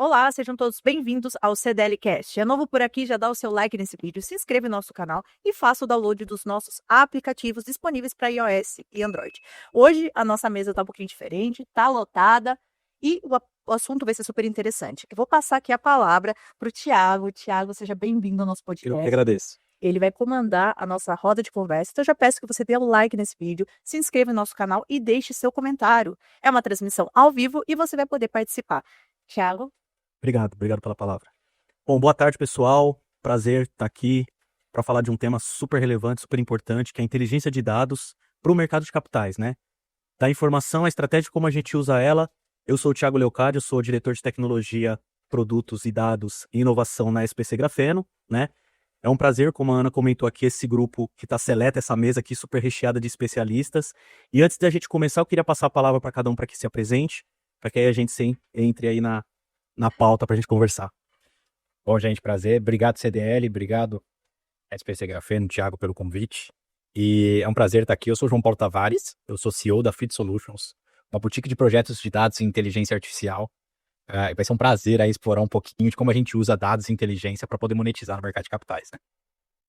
Olá, sejam todos bem-vindos ao CDL Cast. É novo por aqui, já dá o seu like nesse vídeo, se inscreva no nosso canal e faça o download dos nossos aplicativos disponíveis para iOS e Android. Hoje a nossa mesa está um pouquinho diferente, está lotada e o assunto vai ser super interessante. Eu vou passar aqui a palavra para o Thiago. Thiago, seja bem-vindo ao nosso Eu que podcast. agradeço. Ele vai comandar a nossa roda de conversa, então eu já peço que você dê o like nesse vídeo, se inscreva no nosso canal e deixe seu comentário. É uma transmissão ao vivo e você vai poder participar. Thiago? Obrigado pela palavra. Bom, boa tarde, pessoal. Prazer estar aqui para falar de um tema super relevante, super importante, que é a inteligência de dados para o mercado de capitais, né? Da informação, a estratégia, como a gente usa ela. Eu sou o Thiago Leocádio, sou diretor de tecnologia, produtos e dados e inovação na SPC Grafeno, né? É um prazer, como a Ana comentou aqui, esse grupo que está seleta, essa mesa aqui super recheada de especialistas. E antes da gente começar, eu queria passar a palavra para cada um para que se apresente, para que aí a gente entre aí na pauta para a gente conversar. Bom, gente, prazer. Obrigado, CDL. Obrigado, SPC Grafeno, Thiago, pelo convite. E é um prazer estar aqui. Eu sou João Paulo Tavares, eu sou CEO da Fit Solutions, uma boutique de projetos de dados e inteligência artificial. E vai ser um prazer aí explorar um pouquinho de como a gente usa dados e inteligência para poder monetizar no mercado de capitais, né?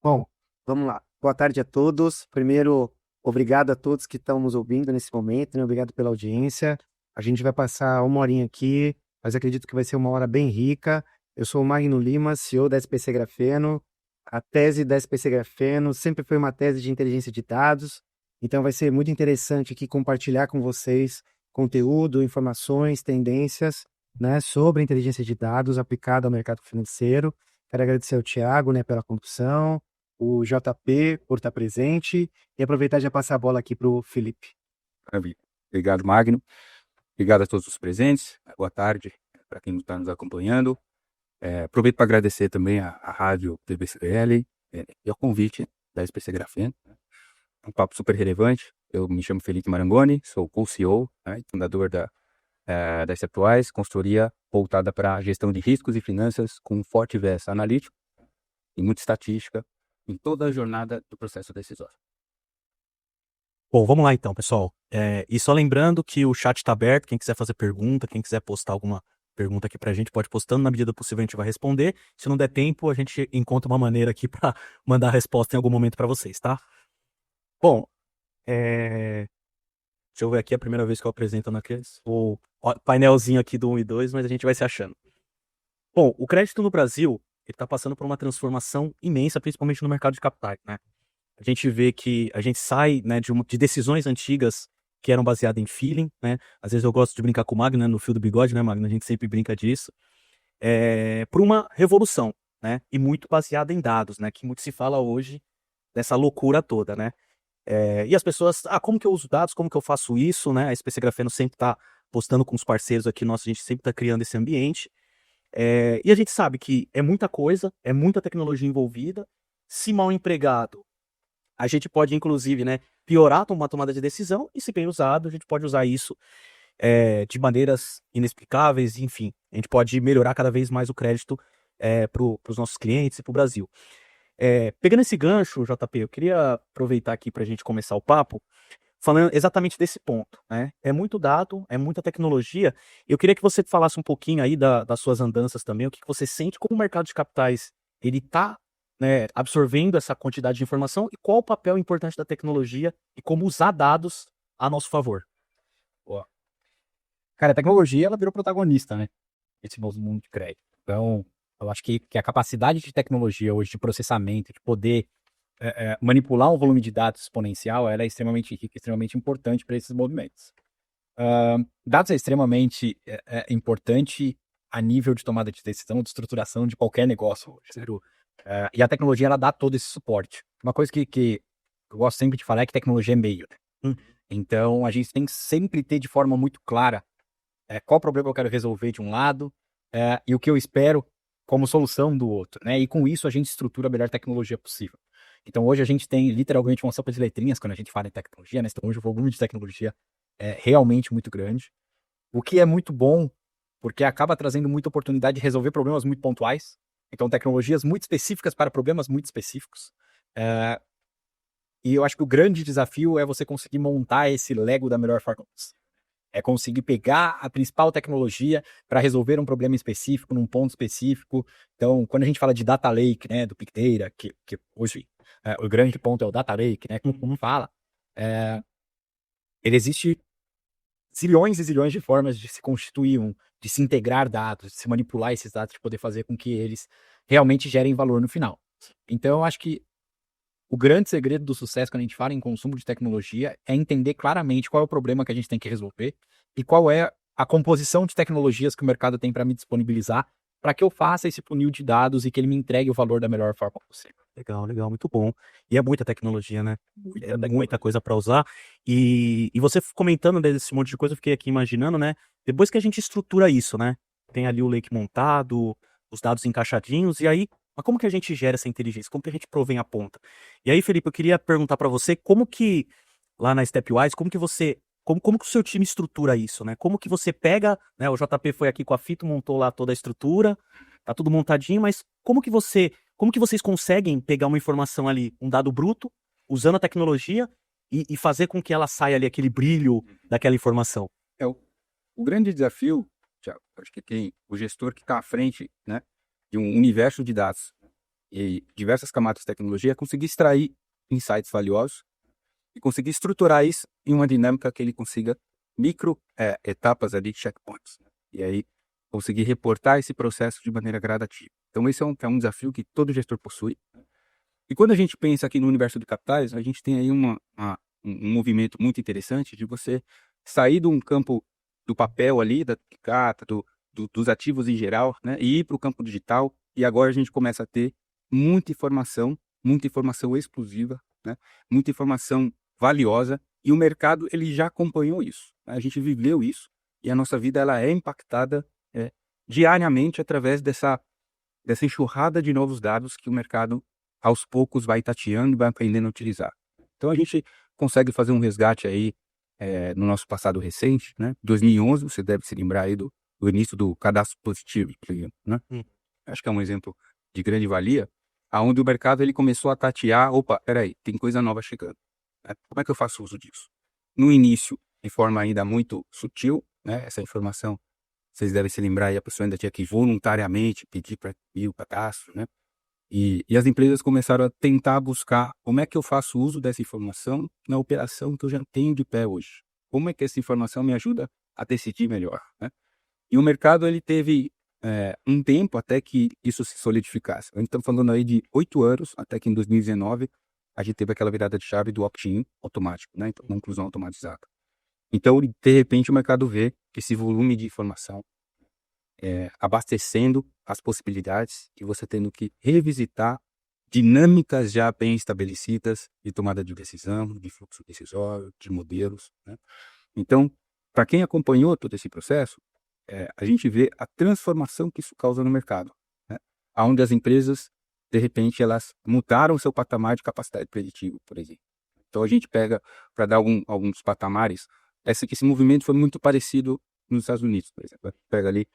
Bom, vamos lá. Boa tarde a todos. Primeiro, obrigado a todos que estão nos ouvindo nesse momento, né? Obrigado pela audiência. A gente vai passar uma horinha aqui, mas acredito que vai ser uma hora bem rica. Eu sou o Magno Lima, CEO da SPC Grafeno. A tese da SPC Grafeno sempre foi uma tese de inteligência de dados, então vai ser muito interessante aqui compartilhar com vocês conteúdo, informações, tendências, né, sobre a inteligência de dados aplicada ao mercado financeiro. Quero agradecer ao Thiago, né, pela condução, o JP por estar presente e aproveitar e já passar a bola aqui para o Felipe. Maravilha. Obrigado, Magno. Obrigado a todos os presentes. Boa tarde para quem está nos acompanhando. Aproveito para agradecer também a rádio TBCL e ao convite da SPC Grafeno. Um papo super relevante. Eu me chamo Felipe Marangoni, sou co-CEO, né, fundador da Atuais, consultoria voltada para a gestão de riscos e finanças com um forte viés analítico e muita estatística em toda a jornada do processo decisório. Bom, vamos lá então, pessoal. E só lembrando que o chat está aberto, quem quiser fazer pergunta, quem quiser postar alguma pergunta aqui pra gente, pode postando, na medida do possível a gente vai responder. Se não der tempo, a gente encontra uma maneira aqui para mandar a resposta em algum momento para vocês, tá? Bom, deixa eu ver aqui a primeira vez que eu apresento o painelzinho aqui do 1 e 2, mas a gente vai se achando. Bom, o crédito no Brasil, ele tá passando por uma transformação imensa, principalmente no mercado de capitais, né? A gente vê que a gente sai, né, de decisões antigas que eram baseadas em feeling, né? Às vezes eu gosto de brincar com o Magno, né, no fio do bigode, né, Magno? A gente sempre brinca disso. Por uma revolução, né? E muito baseada em dados, né? Que muito se fala hoje dessa loucura toda, né? E as pessoas, como que eu uso dados? Como que eu faço isso, né? A SPC Grafeno sempre tá postando com os parceiros aqui nossos, a gente sempre tá criando esse ambiente. E a gente sabe que é muita coisa, é muita tecnologia envolvida. Se mal empregado, a gente pode, inclusive, né, piorar uma tomada de decisão, e se bem usado, a gente pode usar isso de maneiras inexplicáveis, enfim, a gente pode melhorar cada vez mais o crédito para os nossos clientes e para o Brasil. Pegando esse gancho, JP, eu queria aproveitar aqui para a gente começar o papo, falando exatamente desse ponto, né? É muito dado, é muita tecnologia. Eu queria que você falasse um pouquinho aí das suas andanças também, o que você sente como o mercado de capitais, ele está, né, absorvendo essa quantidade de informação e qual o papel importante da tecnologia e como usar dados a nosso favor. Boa. Cara, a tecnologia, ela virou protagonista, né? Esse novo mundo de crédito. Então, eu acho que a capacidade de tecnologia hoje, de processamento, de poder manipular um volume de dados exponencial, ela é extremamente rica, extremamente importante para esses movimentos. Dados é extremamente importante a nível de tomada de decisão, de estruturação de qualquer negócio hoje. E a tecnologia, ela dá todo esse suporte. Uma coisa que eu gosto sempre de falar é que tecnologia é meio, né? Então, a gente tem que sempre ter de forma muito clara qual problema eu quero resolver de um lado e o que eu espero como solução do outro, né? E com isso a gente estrutura a melhor tecnologia possível. Então hoje a gente tem literalmente uma sopa de letrinhas quando a gente fala em tecnologia, né? Então hoje o volume de tecnologia é realmente muito grande, o que é muito bom, porque acaba trazendo muita oportunidade de resolver problemas muito pontuais. Então tecnologias muito específicas para problemas muito específicos. E eu acho que o grande desafio é você conseguir montar esse Lego da melhor forma possível. É conseguir pegar a principal tecnologia para resolver um problema específico, num ponto específico. Então, quando a gente fala de data lake, né, do Big Data, que hoje o grande ponto é o data lake, né, como fala, ele existe zilhões e zilhões de formas de se constituir de se integrar dados, de se manipular esses dados, de poder fazer com que eles realmente gerem valor no final. Então, eu acho que o grande segredo do sucesso quando a gente fala em consumo de tecnologia é entender claramente qual é o problema que a gente tem que resolver e qual é a composição de tecnologias que o mercado tem para me disponibilizar para que eu faça esse funil de dados e que ele me entregue o valor da melhor forma possível. Legal, legal, muito bom. E é muita tecnologia, né? Muita É tecnologia. muita coisa para usar. E você comentando desse monte de coisa, eu fiquei aqui imaginando, né? Depois que a gente estrutura isso, né? Tem ali o lake montado, os dados encaixadinhos, e aí, mas como que a gente gera essa inteligência? Como que a gente provém a ponta? E aí, Felipe, eu queria perguntar para você, como que, lá na Stepwise, como que você, como que o seu time estrutura isso, né? Como que você pega, né? O JP foi aqui com a Fito, montou lá toda a estrutura, tá tudo montadinho, mas como que vocês conseguem pegar uma informação ali, um dado bruto, usando a tecnologia e fazer com que ela saia ali aquele brilho daquela informação? O grande desafio, Thiago, acho que tem o gestor que está à frente, né, de um universo de dados e diversas camadas de tecnologia, é conseguir extrair insights valiosos e conseguir estruturar isso em uma dinâmica que ele consiga micro etapas ali, checkpoints. E aí conseguir reportar esse processo de maneira gradativa. Então esse é um desafio que todo gestor possui. E quando a gente pensa aqui no universo de capitais, a gente tem aí um movimento muito interessante de você sair de um campo do papel ali, da data, dos ativos em geral, né, e ir para o campo digital. E agora a gente começa a ter muita informação exclusiva, né, muita informação valiosa, e o mercado ele já acompanhou isso, né? A gente viveu isso, e a nossa vida ela é impactada diariamente através dessa enxurrada de novos dados que o mercado aos poucos vai tateando e vai aprendendo a utilizar. Então a gente consegue fazer um resgate aí no nosso passado recente, né? 2011, você deve se lembrar aí do início do cadastro positivo, por exemplo, né? Acho que é um exemplo de grande valia, aonde o mercado ele começou a tatear, opa, peraí, tem coisa nova chegando, né? Como é que eu faço uso disso? No início, de forma ainda muito sutil, né? Essa informação, vocês devem se lembrar aí, a pessoa ainda tinha que voluntariamente pedir para ir o cadastro, né? E as empresas começaram a tentar buscar como é que eu faço uso dessa informação na operação que eu já tenho de pé hoje. Como é que essa informação me ajuda a decidir melhor, né? E o mercado ele teve um tempo até que isso se solidificasse. A gente está falando aí de 8 anos, até que em 2019 a gente teve aquela virada de chave do opt-in automático, né? Então, uma inclusão automatizada. Então, de repente, o mercado vê esse volume de informação abastecendo as possibilidades e você tendo que revisitar dinâmicas já bem estabelecidas de tomada de decisão, de fluxo decisório, de modelos, né? Então, para quem acompanhou todo esse processo, a gente vê a transformação que isso causa no mercado, né? Onde as empresas, de repente, elas mudaram seu patamar de capacidade preditiva, por exemplo. Então, a gente pega, para dar alguns patamares, esse movimento foi muito parecido nos Estados Unidos, por exemplo. Pega ali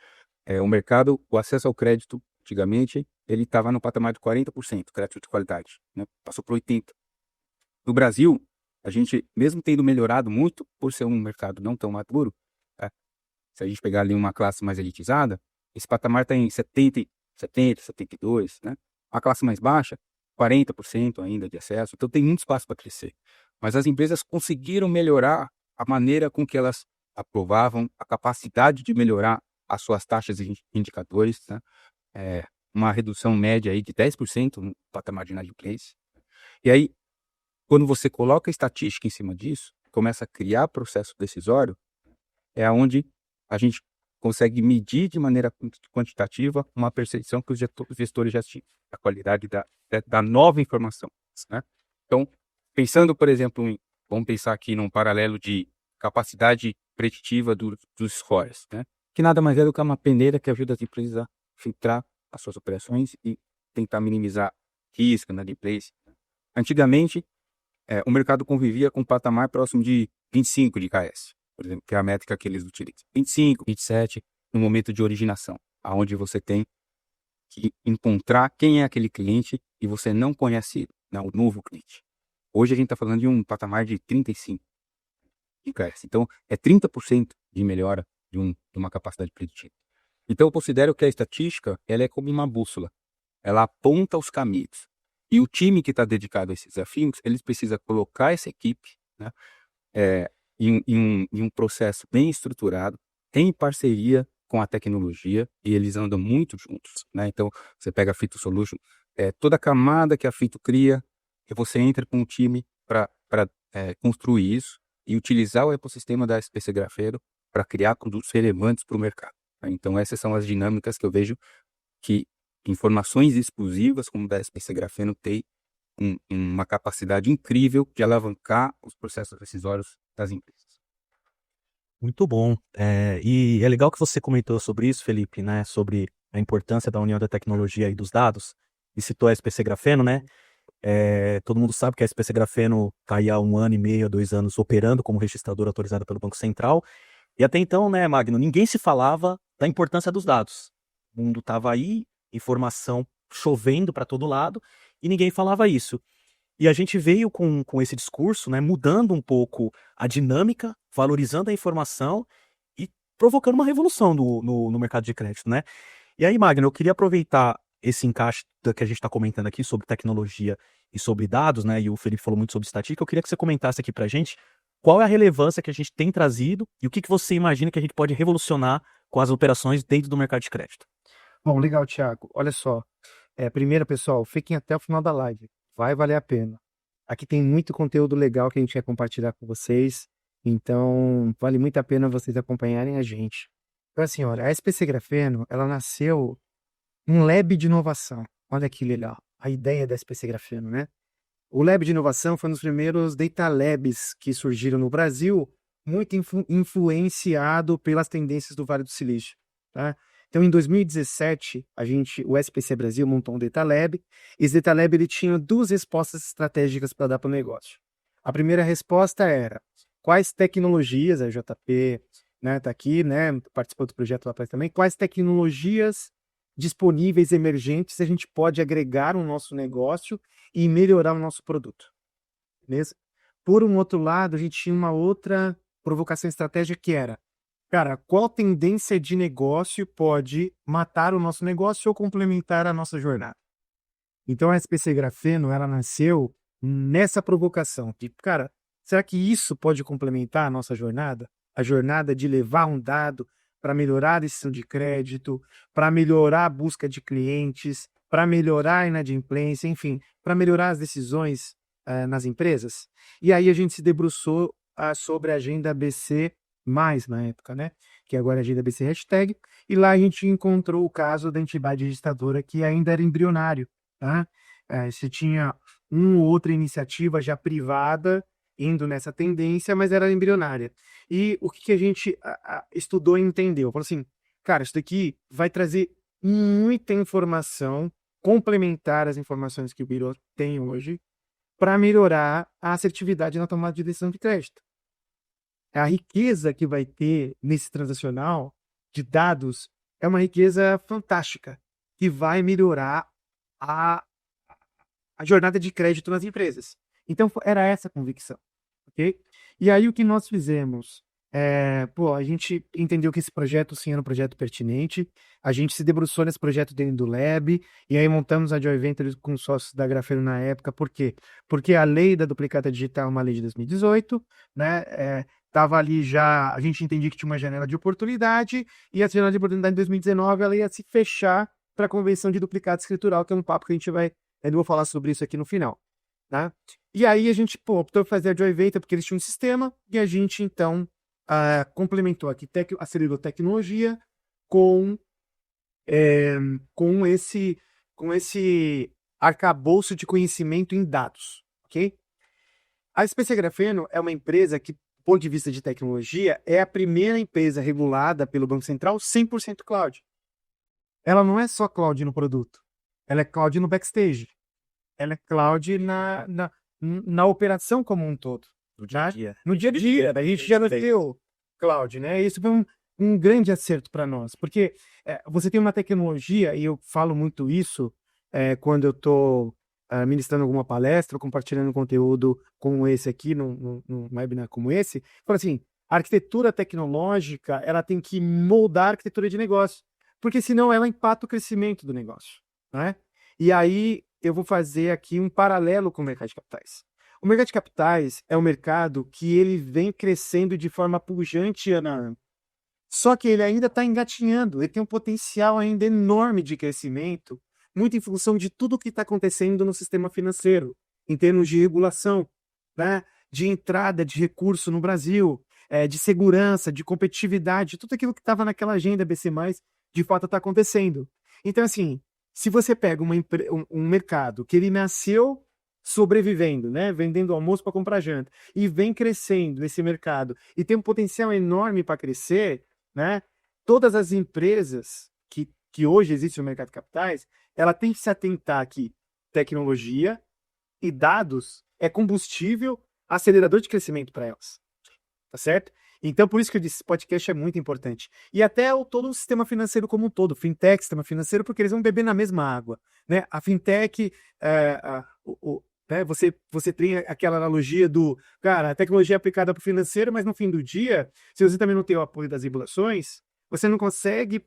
o mercado, o acesso ao crédito, antigamente, ele estava no patamar de 40%, crédito de qualidade, né? Passou para 80%. No Brasil, a gente, mesmo tendo melhorado muito, por ser um mercado não tão maduro, se a gente pegar ali uma classe mais elitizada, esse patamar está em 70, 72%, né? A classe mais baixa, 40% ainda de acesso, então tem muito espaço para crescer. Mas as empresas conseguiram melhorar a maneira com que elas aprovavam, a capacidade de melhorar as suas taxas e indicadores, né? Uma redução média aí de 10% no patamar de inadimplência. E aí, quando você coloca estatística em cima disso, começa a criar processo decisório, é onde a gente consegue medir de maneira quantitativa uma percepção que os gestores já tinham, a qualidade da nova informação, né? Então, pensando, por exemplo, vamos pensar aqui num paralelo de capacidade preditiva dos scores, né? Que nada mais é do que uma peneira que ajuda as empresas a filtrar as suas operações e tentar minimizar risco na inadimplência. Antigamente, o mercado convivia com um patamar próximo de 25 de KS, por exemplo, que é a métrica que eles utilizam. 25, 27 no momento de originação, aonde você tem que encontrar quem é aquele cliente e você não conhece ele, né, o novo cliente. Hoje a gente está falando de um patamar de 35. de crédito. Então, é 30% de melhora de uma capacidade preditiva. Então, eu considero que a estatística ela é como uma bússola. Ela aponta os caminhos. E o time que está dedicado a esses desafios, eles precisam colocar essa equipe, né, em um processo bem estruturado, em parceria com a tecnologia, e eles andam muito juntos, né? Então, você pega a Fito Solution, toda a camada que a Fito cria, e você entra com um time para construir isso e utilizar o ecossistema da SPC Grafeno para criar produtos relevantes para o mercado, né? Então, essas são as dinâmicas que eu vejo que informações exclusivas como da SPC Grafeno tem uma capacidade incrível de alavancar os processos decisórios das empresas. Muito bom. E é legal que você comentou sobre isso, Felipe, né? Sobre a importância da união da tecnologia e dos dados. E citou a SPC Grafeno, né? Todo mundo sabe que a SPC Grafeno está aí há 1 ano e meio, 2 anos operando como registradora autorizada pelo Banco Central. E até então, né, Magno, ninguém se falava da importância dos dados. O mundo estava aí, informação chovendo para todo lado, e ninguém falava isso. E a gente veio com esse discurso, né, mudando um pouco a dinâmica, valorizando a informação e provocando uma revolução no mercado de crédito, né? E aí, Magno, eu queria aproveitar esse encaixe que a gente está comentando aqui sobre tecnologia e sobre dados, né? E o Felipe falou muito sobre estatística. Eu queria que você comentasse aqui para a gente qual é a relevância que a gente tem trazido e o que você imagina que a gente pode revolucionar com as operações dentro do mercado de crédito. Bom, legal, Thiago. Olha só. Primeiro, pessoal, fiquem até o final da live. Vai valer a pena. Aqui tem muito conteúdo legal que a gente quer compartilhar com vocês. Então, vale muito a pena vocês acompanharem a gente. Então, assim, olha, a SPC Grafeno, ela nasceu um lab de inovação. Olha que legal. A ideia da SPC Grafeno, né? O lab de inovação foi um dos primeiros data labs que surgiram no Brasil, muito influenciado pelas tendências do Vale do Silício, tá? Então, em 2017, o SPC Brasil montou um Data Lab. Esse Data Lab ele tinha 2 respostas estratégicas para dar para o negócio. A primeira resposta era quais tecnologias, a JP tá aqui, né, participou do projeto lá atrás também, quais tecnologias disponíveis, emergentes, a gente pode agregar no nosso negócio e melhorar o nosso produto. Beleza? Por um outro lado, a gente tinha uma outra provocação estratégica que era, cara, qual tendência de negócio pode matar o nosso negócio ou complementar a nossa jornada? Então a SPC Grafeno, ela nasceu nessa provocação de, cara, será que isso pode complementar a nossa jornada? A jornada de levar um dado para melhorar a decisão de crédito, para melhorar a busca de clientes, para melhorar a inadimplência, enfim, para melhorar as decisões nas empresas. E aí a gente se debruçou sobre a agenda BC+, na época, né? Que agora é a agenda BC Hashtag, e lá a gente encontrou o caso da entidade registradora que ainda era embrionário, tá? Você tinha uma ou outra iniciativa já privada indo nessa tendência, mas era embrionária. E o que a gente estudou e entendeu? Falou assim, cara, isso daqui vai trazer muita informação complementar às informações que o Biro tem hoje para melhorar a assertividade na tomada de decisão de crédito. A riqueza que vai ter nesse transacional de dados é uma riqueza fantástica, que vai melhorar a jornada de crédito nas empresas. Então, era essa a convicção. Okay? E aí, o que nós fizemos? A gente entendeu que esse projeto, sim, era um projeto pertinente. A gente se debruçou nesse projeto dentro do Lab, e aí montamos a Joy Venture com os sócios da Grafeno na época. Por quê? Porque a lei da duplicata digital é uma lei de 2018, né? Tava ali já, a gente entendia que tinha uma janela de oportunidade, e essa janela de oportunidade em 2019 ela ia se fechar para a convenção de duplicata escritural, que é um papo que a gente vai, eu vou falar sobre isso aqui no final, tá? E aí a gente optou por fazer a Joy Venture porque eles tinham um sistema, e a gente então complementou aqui, acelerou tecnologia com esse arcabouço de conhecimento em dados, ok? A SPC Grafeno é uma empresa que, do ponto de vista de tecnologia, é a primeira empresa regulada pelo Banco Central 100% cloud. Ela não é só cloud no produto, ela é cloud no backstage, ela é cloud na operação como um todo. No dia a dia. No dia a dia, a gente já nasceu cloud, né? Isso foi um grande acerto para nós, porque você tem uma tecnologia, e eu falo muito isso quando eu estou ministrando alguma palestra ou compartilhando conteúdo como esse aqui, num webinar como esse, fala assim, a arquitetura tecnológica, ela tem que moldar a arquitetura de negócio, porque senão ela empata o crescimento do negócio, né? E aí eu vou fazer aqui um paralelo com o mercado de capitais. O mercado de capitais é um mercado que ele vem crescendo de forma pujante ano a ano. Só que ele ainda está engatinhando, ele tem um potencial ainda enorme de crescimento, muito em função de tudo o que está acontecendo no sistema financeiro, em termos de regulação, né? De entrada de recurso no Brasil, de segurança, de competitividade, tudo aquilo que estava naquela agenda BC+, de fato está acontecendo. Então, assim, se você pega um mercado que ele nasceu sobrevivendo, né? Vendendo almoço para comprar janta, e vem crescendo esse mercado, e tem um potencial enorme para crescer, né? Todas as empresas que hoje existem no mercado de capitais, ela tem que se atentar que tecnologia e dados é combustível, acelerador de crescimento para elas. Tá certo? Então, por isso que eu disse, esse podcast é muito importante. E até todo o sistema financeiro como um todo, fintech, sistema financeiro, porque eles vão beber na mesma água, né? A fintech, né? Você tem aquela analogia do, cara, a tecnologia é aplicada para o financeiro, mas no fim do dia, se você também não tem o apoio das regulações, você não consegue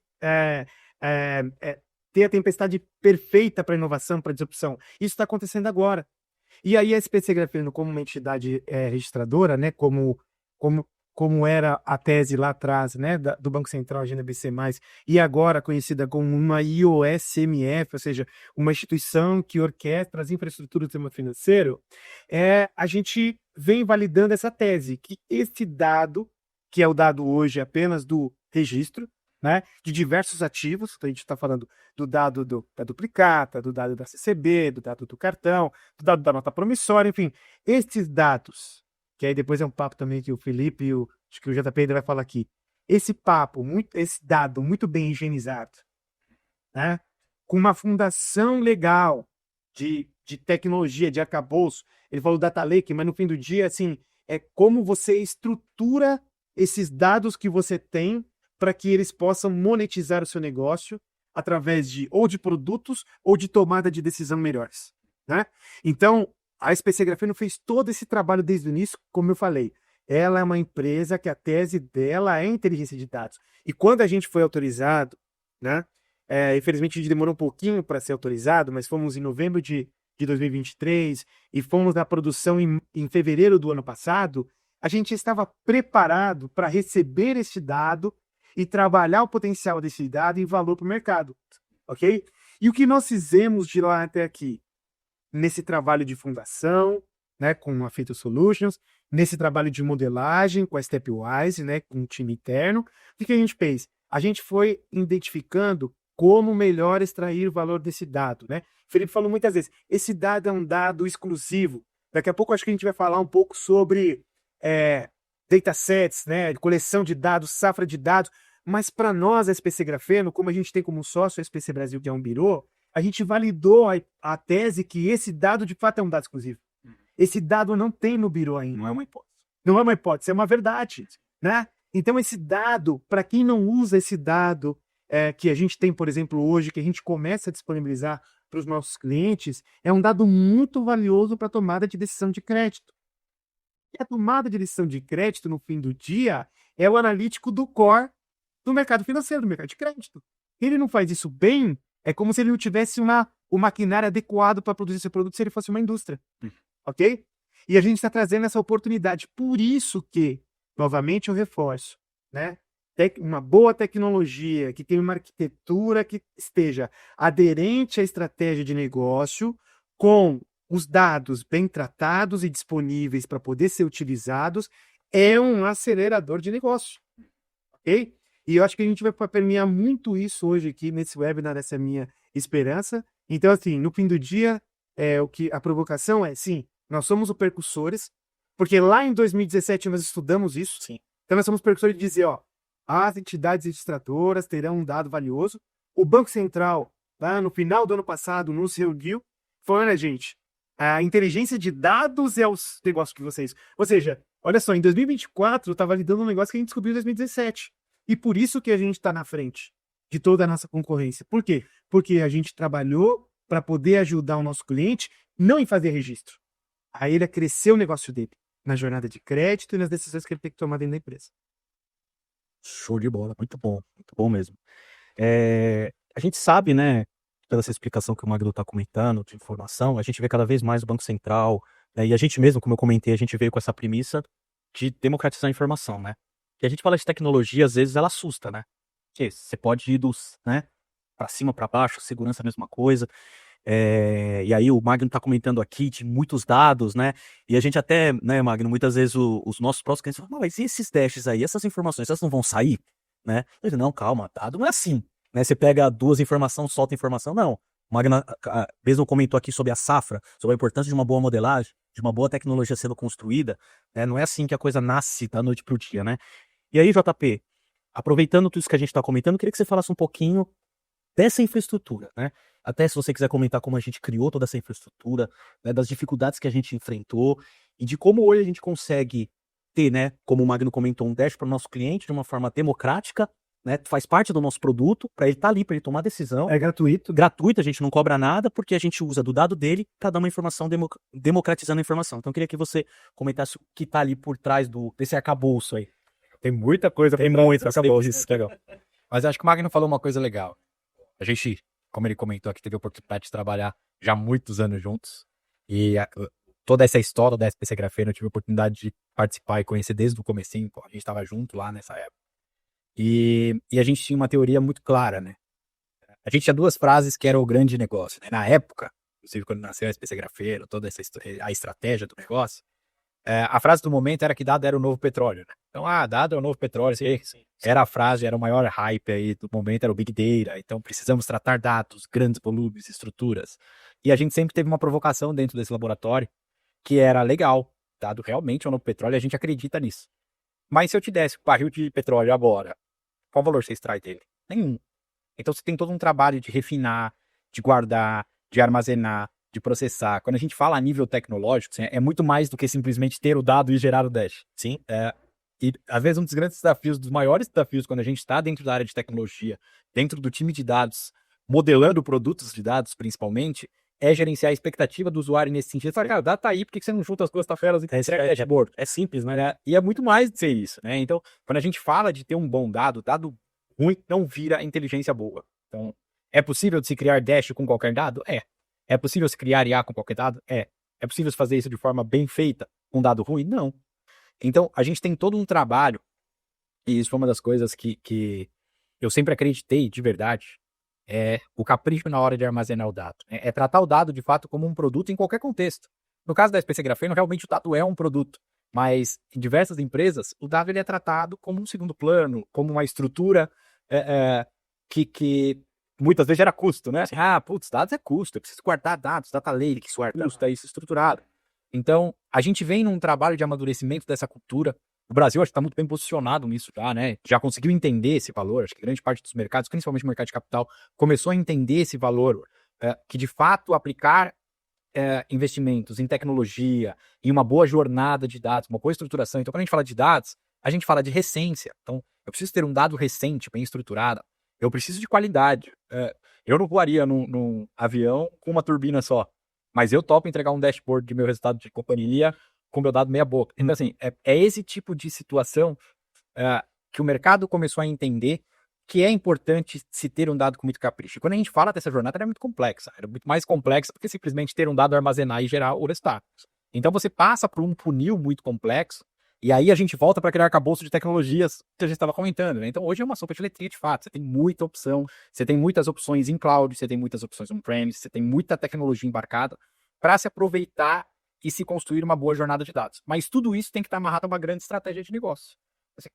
ter a tempestade perfeita para inovação, para disrupção. Isso está acontecendo agora. E aí a SPC Grafeno, como uma entidade registradora, né, como era a tese lá atrás, né, do Banco Central, Agenda BC+, e agora conhecida como uma IOSMF, ou seja, uma instituição que orquestra as infraestruturas do sistema financeiro, a gente vem validando essa tese, que esse dado, que é o dado hoje apenas do registro, né, de diversos ativos, então a gente está falando do dado da duplicata, do dado da CCB, do dado do cartão, do dado da nota promissória, enfim, esses dados, que aí depois é um papo também que o Felipe e acho que o JP ainda vai falar aqui, esse dado muito bem higienizado, né, com uma fundação legal de tecnologia, de arcabouço, ele falou data lake, mas no fim do dia, assim, é como você estrutura esses dados que você tem para que eles possam monetizar o seu negócio através de produtos ou de tomada de decisão melhores, né? Então, a SPC Grafeno fez todo esse trabalho desde o início, como eu falei. Ela é uma empresa que a tese dela é inteligência de dados. E quando a gente foi autorizado, né? Infelizmente a gente demorou um pouquinho para ser autorizado, mas fomos em novembro de 2023 e fomos na produção em fevereiro do ano passado, a gente estava preparado para receber esse dado e trabalhar o potencial desse dado em valor para o mercado, ok? E o que nós fizemos de lá até aqui? Nesse trabalho de fundação, né, com a Feito Solutions, nesse trabalho de modelagem com a Stepwise, né, com o time interno, o que a gente fez? A gente foi identificando como melhor extrair o valor desse dado, né? O Felipe falou muitas vezes, esse dado é um dado exclusivo. Daqui a pouco acho que a gente vai falar um pouco sobre datasets, né, coleção de dados, safra de dados, mas para nós, a SPC Grafeno, como a gente tem como sócio a SPC Brasil, que é um birô, a gente validou a tese que esse dado de fato é um dado exclusivo. Esse dado não tem no birô ainda. Não é uma hipótese. Não é uma hipótese, é uma verdade, né? Então esse dado, para quem não usa esse dado que a gente tem, por exemplo, hoje, que a gente começa a disponibilizar para os nossos clientes, é um dado muito valioso para a tomada de decisão de crédito. E a tomada de decisão de crédito, no fim do dia, é o analítico do core do mercado financeiro, do mercado de crédito. Ele não faz isso bem, é como se ele não tivesse o maquinário adequado para produzir esse produto se ele fosse uma indústria. Ok? E a gente está trazendo essa oportunidade. Por isso que, novamente eu reforço, né? Uma boa tecnologia, que tem uma arquitetura que esteja aderente à estratégia de negócio, com os dados bem tratados e disponíveis para poder ser utilizados, é um acelerador de negócio. Ok? E eu acho que a gente vai permear muito isso hoje aqui nesse webinar, essa é a minha esperança. Então, assim, no fim do dia, a provocação é, sim, nós somos os percussores, porque lá em 2017 nós estudamos isso. Sim. Então nós somos percussores de dizer, as entidades registradoras terão um dado valioso. O Banco Central, lá no final do ano passado, nos reuniu, falando, olha, gente, a inteligência de dados é os negócios que vocês... Ou seja, olha só, em 2024 está validando um negócio que a gente descobriu em 2017. E por isso que a gente está na frente de toda a nossa concorrência. Por quê? Porque a gente trabalhou para poder ajudar o nosso cliente não em fazer registro. Aí ele cresceu o negócio dele na jornada de crédito e nas decisões que ele tem que tomar dentro da empresa. Show de bola, muito bom mesmo. A gente sabe, né, pela essa explicação que o Magno está comentando, de informação, a gente vê cada vez mais o Banco Central, né, e a gente mesmo, como eu comentei, a gente veio com essa premissa de democratizar a informação, né? E a gente fala de tecnologia, às vezes ela assusta, né? Porque você pode ir dos, né, para cima, para baixo, segurança é a mesma coisa. E aí o Magno está comentando aqui de muitos dados, né? E a gente até, né, Magno, muitas vezes os nossos próximos clientes falam, mas e esses dashes aí, essas informações, elas não vão sair? Né? Eu digo, não, calma, dado não é assim. Né? Você pega duas informações, solta informação, não. O Magno mesmo comentou aqui sobre a safra, sobre a importância de uma boa modelagem, de uma boa tecnologia sendo construída, né? Não é assim que a coisa nasce da noite pro dia, né? E aí, JP, aproveitando tudo isso que a gente está comentando, eu queria que você falasse um pouquinho dessa infraestrutura, né? Até se você quiser comentar como a gente criou toda essa infraestrutura, né, das dificuldades que a gente enfrentou e de como hoje a gente consegue ter, né, como o Magno comentou, um dash para o nosso cliente de uma forma democrática, né, faz parte do nosso produto, para ele estar ali, para ele tomar decisão. É gratuito. Gratuito, a gente não cobra nada, porque a gente usa do dado dele para dar uma informação, democratizando a informação. Então eu queria que você comentasse o que está ali por trás desse arcabouço aí. Tem muita coisa. Tem muito arcabouço, isso, legal. Mas acho que o Magno falou uma coisa legal. A gente, como ele comentou aqui, teve a oportunidade de trabalhar já há muitos anos juntos. E toda essa história da SPC Grafeno eu tive a oportunidade de participar e conhecer desde o comecinho. A gente estava junto lá nessa época. E a gente tinha uma teoria muito clara, né? A gente tinha duas frases que eram o grande negócio, né? Na época, inclusive quando nasceu a SPC Grafeno, toda essa a estratégia do negócio, a frase do momento era que dado era o novo petróleo, né? Então, dado é o novo petróleo. Sim. Era a frase, era o maior hype aí do momento, era o Big Data. Então, precisamos tratar dados, grandes volumes, estruturas. E a gente sempre teve uma provocação dentro desse laboratório, que era legal. Dado realmente é o novo petróleo, a gente acredita nisso. Mas se eu te desse um barril de petróleo agora, qual valor você extrai dele? Nenhum. Então, você tem todo um trabalho de refinar, de guardar, de armazenar, de processar. Quando a gente fala a nível tecnológico, assim, é muito mais do que simplesmente ter o dado e gerar o dash. Sim. E, às vezes, um dos grandes desafios, dos maiores desafios, quando a gente está dentro da área de tecnologia, dentro do time de dados, modelando produtos de dados, principalmente, é gerenciar a expectativa do usuário nesse sentido. Fala, cara, o dado tá aí, por que você não junta as duas tabelas e entrega dashboard? É simples, né? E é muito mais de ser isso, né? Então, quando a gente fala de ter um bom dado ruim não vira inteligência boa. Então, é possível de se criar dash com qualquer dado? É. É possível se criar IA com qualquer dado? É. É possível se fazer isso de forma bem feita com dado ruim? Não. Então, a gente tem todo um trabalho, e isso foi uma das coisas que eu sempre acreditei de verdade, é o capricho na hora de armazenar o dado. É tratar o dado, de fato, como um produto em qualquer contexto. No caso da SPC Grafeno, realmente o dado é um produto, mas em diversas empresas, o dado ele é tratado como um segundo plano, como uma estrutura que muitas vezes gera custo, né? Assim, dados é custo, eu preciso guardar dados, data lake, isso é custo, é isso estruturado. Então, a gente vem num trabalho de amadurecimento dessa cultura. O Brasil, acho que está muito bem posicionado nisso já, né? Já conseguiu entender esse valor. Acho que grande parte dos mercados, principalmente o mercado de capital, começou a entender esse valor, que de fato aplicar investimentos em tecnologia, em uma boa jornada de dados, uma boa estruturação. Então, quando a gente fala de dados, a gente fala de recência. Então, eu preciso ter um dado recente, bem estruturado. Eu preciso de qualidade. Eu não voaria num avião com uma turbina só, mas eu topo entregar um dashboard de meu resultado de companhia com meu dado meia boca. Então, assim, é esse tipo de situação que o mercado começou a entender que é importante se ter um dado com muito capricho. E quando a gente fala dessa jornada, ela é muito complexa. Era muito mais complexa do que simplesmente ter um dado, armazenar e gerar o resultado. Então, você passa por um funil muito complexo, e aí a gente volta para aquele arcabouço de tecnologias que a gente estava comentando, né? Então, hoje é uma sopa de letrinha de fato. Você tem muita opção, você tem muitas opções em cloud, você tem muitas opções on-premise, você tem muita tecnologia embarcada para se aproveitar e se construir uma boa jornada de dados. Mas tudo isso tem que estar amarrado a uma grande estratégia de negócio.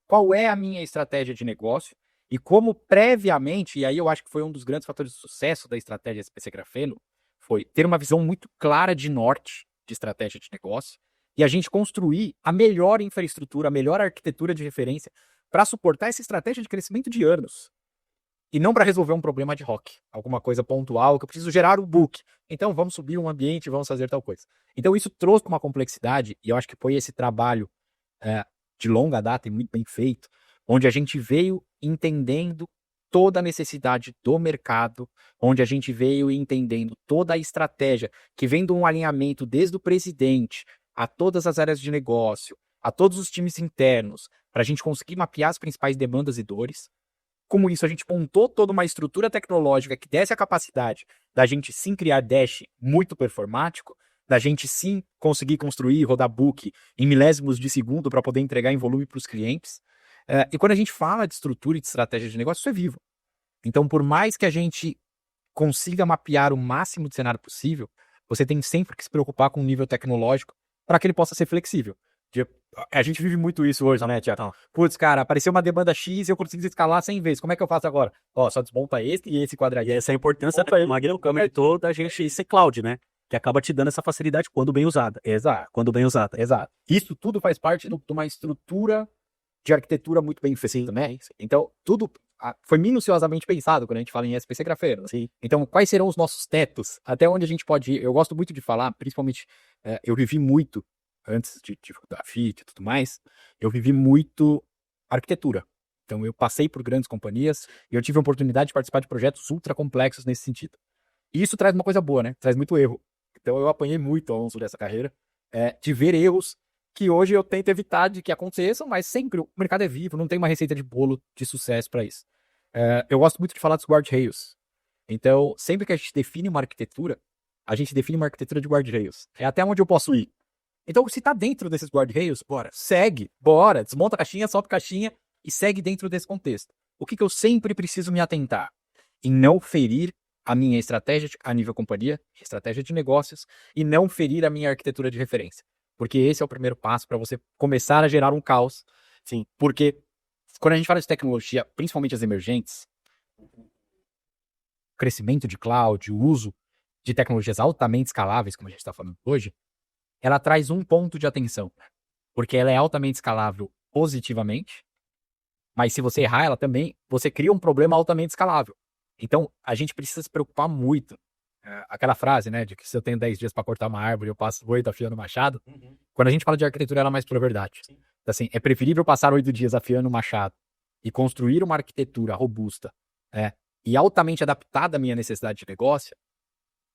Qual é a minha estratégia de negócio e como previamente, e aí eu acho que foi um dos grandes fatores de sucesso da estratégia SPC Grafeno, foi ter uma visão muito clara de norte de estratégia de negócio e a gente construir a melhor infraestrutura, a melhor arquitetura de referência para suportar essa estratégia de crescimento de anos. E não para resolver um problema ad hoc, alguma coisa pontual, que eu preciso gerar um book. Então, vamos subir um ambiente, vamos fazer tal coisa. Então, isso trouxe uma complexidade, e eu acho que foi esse trabalho de longa data e muito bem feito, onde a gente veio entendendo toda a necessidade do mercado, onde a gente veio entendendo toda a estratégia, que vem de um alinhamento desde o presidente a todas as áreas de negócio, a todos os times internos, para a gente conseguir mapear as principais demandas e dores. Como isso, a gente montou toda uma estrutura tecnológica que desse a capacidade da gente sim criar dash muito performático, da gente sim conseguir construir e rodar book em milésimos de segundo para poder entregar em volume para os clientes. E quando a gente fala de estrutura e de estratégia de negócio, isso é vivo. Então, por mais que a gente consiga mapear o máximo de cenário possível, você tem sempre que se preocupar com o nível tecnológico para que ele possa ser flexível. A gente vive muito isso hoje, né, Tiago? Putz, cara, apareceu uma demanda X e eu consigo escalar 100 vezes. Como é que eu faço agora? Ó, só desmonta esse e esse E quadradinho. essa é a importância, né, Magno, como ele toda a gente ser cloud, né? Que acaba te dando essa facilidade quando bem usada. Exato, Quando bem usada. exato. Isso tudo faz parte de uma estrutura de arquitetura muito bem feita, né? Então, tudo foi minuciosamente pensado quando a gente fala em SPC grafeno. Sim. Então, quais serão os nossos tetos? Até onde a gente pode ir? Eu gosto muito de falar, principalmente, eu vivi muito, antes de da FIT e tudo mais, eu vivi muito arquitetura. Então, eu passei por grandes companhias e eu tive a oportunidade de participar de projetos ultra complexos nesse sentido. E isso traz uma coisa boa, né? Traz muito erro. Então, eu apanhei muito ao longo dessa carreira, de ver erros que hoje eu tento evitar de que aconteçam, mas sempre o mercado é vivo, não tem uma receita de bolo de sucesso para isso. Eu gosto muito de falar dos guardrails. Então, sempre que a gente define uma arquitetura, a gente define uma arquitetura de guardrails. É até onde eu posso ir. Então, se tá dentro desses guardrails, bora, segue, bora, desmonta a caixinha, sobe a caixinha e segue dentro desse contexto. O que eu sempre preciso me atentar? Em não ferir a minha estratégia a nível companhia, estratégia de negócios, e não ferir a minha arquitetura de referência. Porque esse é o primeiro passo para você começar a gerar um caos. Sim, porque quando a gente fala de tecnologia, principalmente as emergentes, o crescimento de cloud, o uso de tecnologias altamente escaláveis, como a gente está falando hoje, ela traz um ponto de atenção. Porque ela é altamente escalável positivamente, mas se você errar ela também, você cria um problema altamente escalável. Então, a gente precisa se preocupar muito. Aquela frase, né, de que se eu tenho 10 dias para cortar uma árvore, eu passo 8 afiando o machado. Quando a gente fala de arquitetura, ela é mais pura verdade. Então, assim, é preferível passar 8 dias afiando o machado e construir uma arquitetura robusta, e altamente adaptada à minha necessidade de negócio,